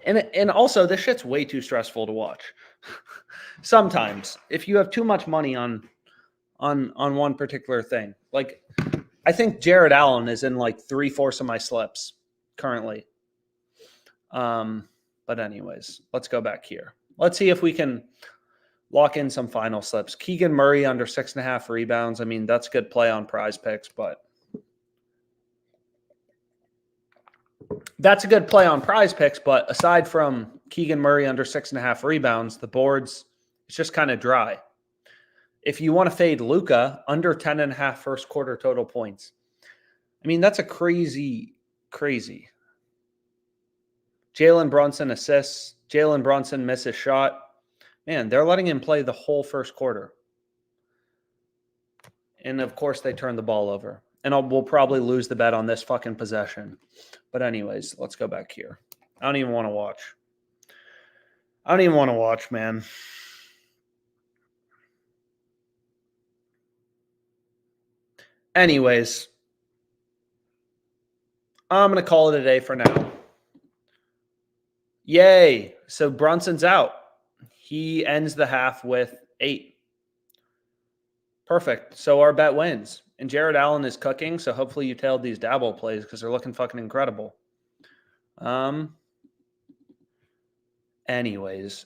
and also this shit's way too stressful to watch. Sometimes, if you have too much money on one particular thing, like I think Jared Allen is in like 3/4 of my slips currently. But anyways, let's go back here. Let's see if we can lock in some final slips. Keegan Murray under 6.5 rebounds. I mean, that's a good play on PrizePicks, but aside from Keegan Murray under 6.5 rebounds, the boards, it's just kind of dry. If you want to fade Luka, under 10.5 first quarter total points. I mean, that's a crazy. Jalen Brunson assists. Jalen Brunson misses shot. Man, they're letting him play the whole first quarter. And, of course, they turn the ball over. And we'll probably lose the bet on this fucking possession. But anyways, let's go back here. I don't even want to watch. Man. Anyways, I'm going to call it a day for now. Yay. So Brunson's out. He ends the half with 8. Perfect. So our bet wins. And Jared Allen is cooking, so hopefully you tailed these dabble plays because they're looking fucking incredible. Anyways,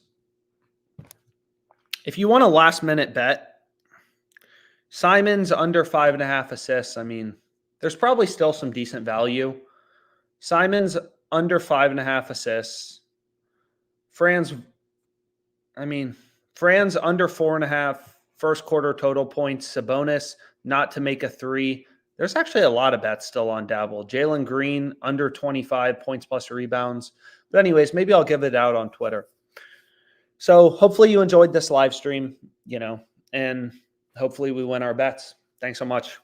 if you want a last-minute bet, Simon's under 5.5 assists. I mean, there's probably still some decent value. Simon's under 5.5 assists. Fran's under 4.5 first quarter total points. Sabonis not to make a 3. There's actually a lot of bets still on Dabble. Jalen Green under 25 points plus rebounds. But anyways, maybe I'll give it out on Twitter. So hopefully you enjoyed this live stream, and hopefully we win our bets. Thanks so much.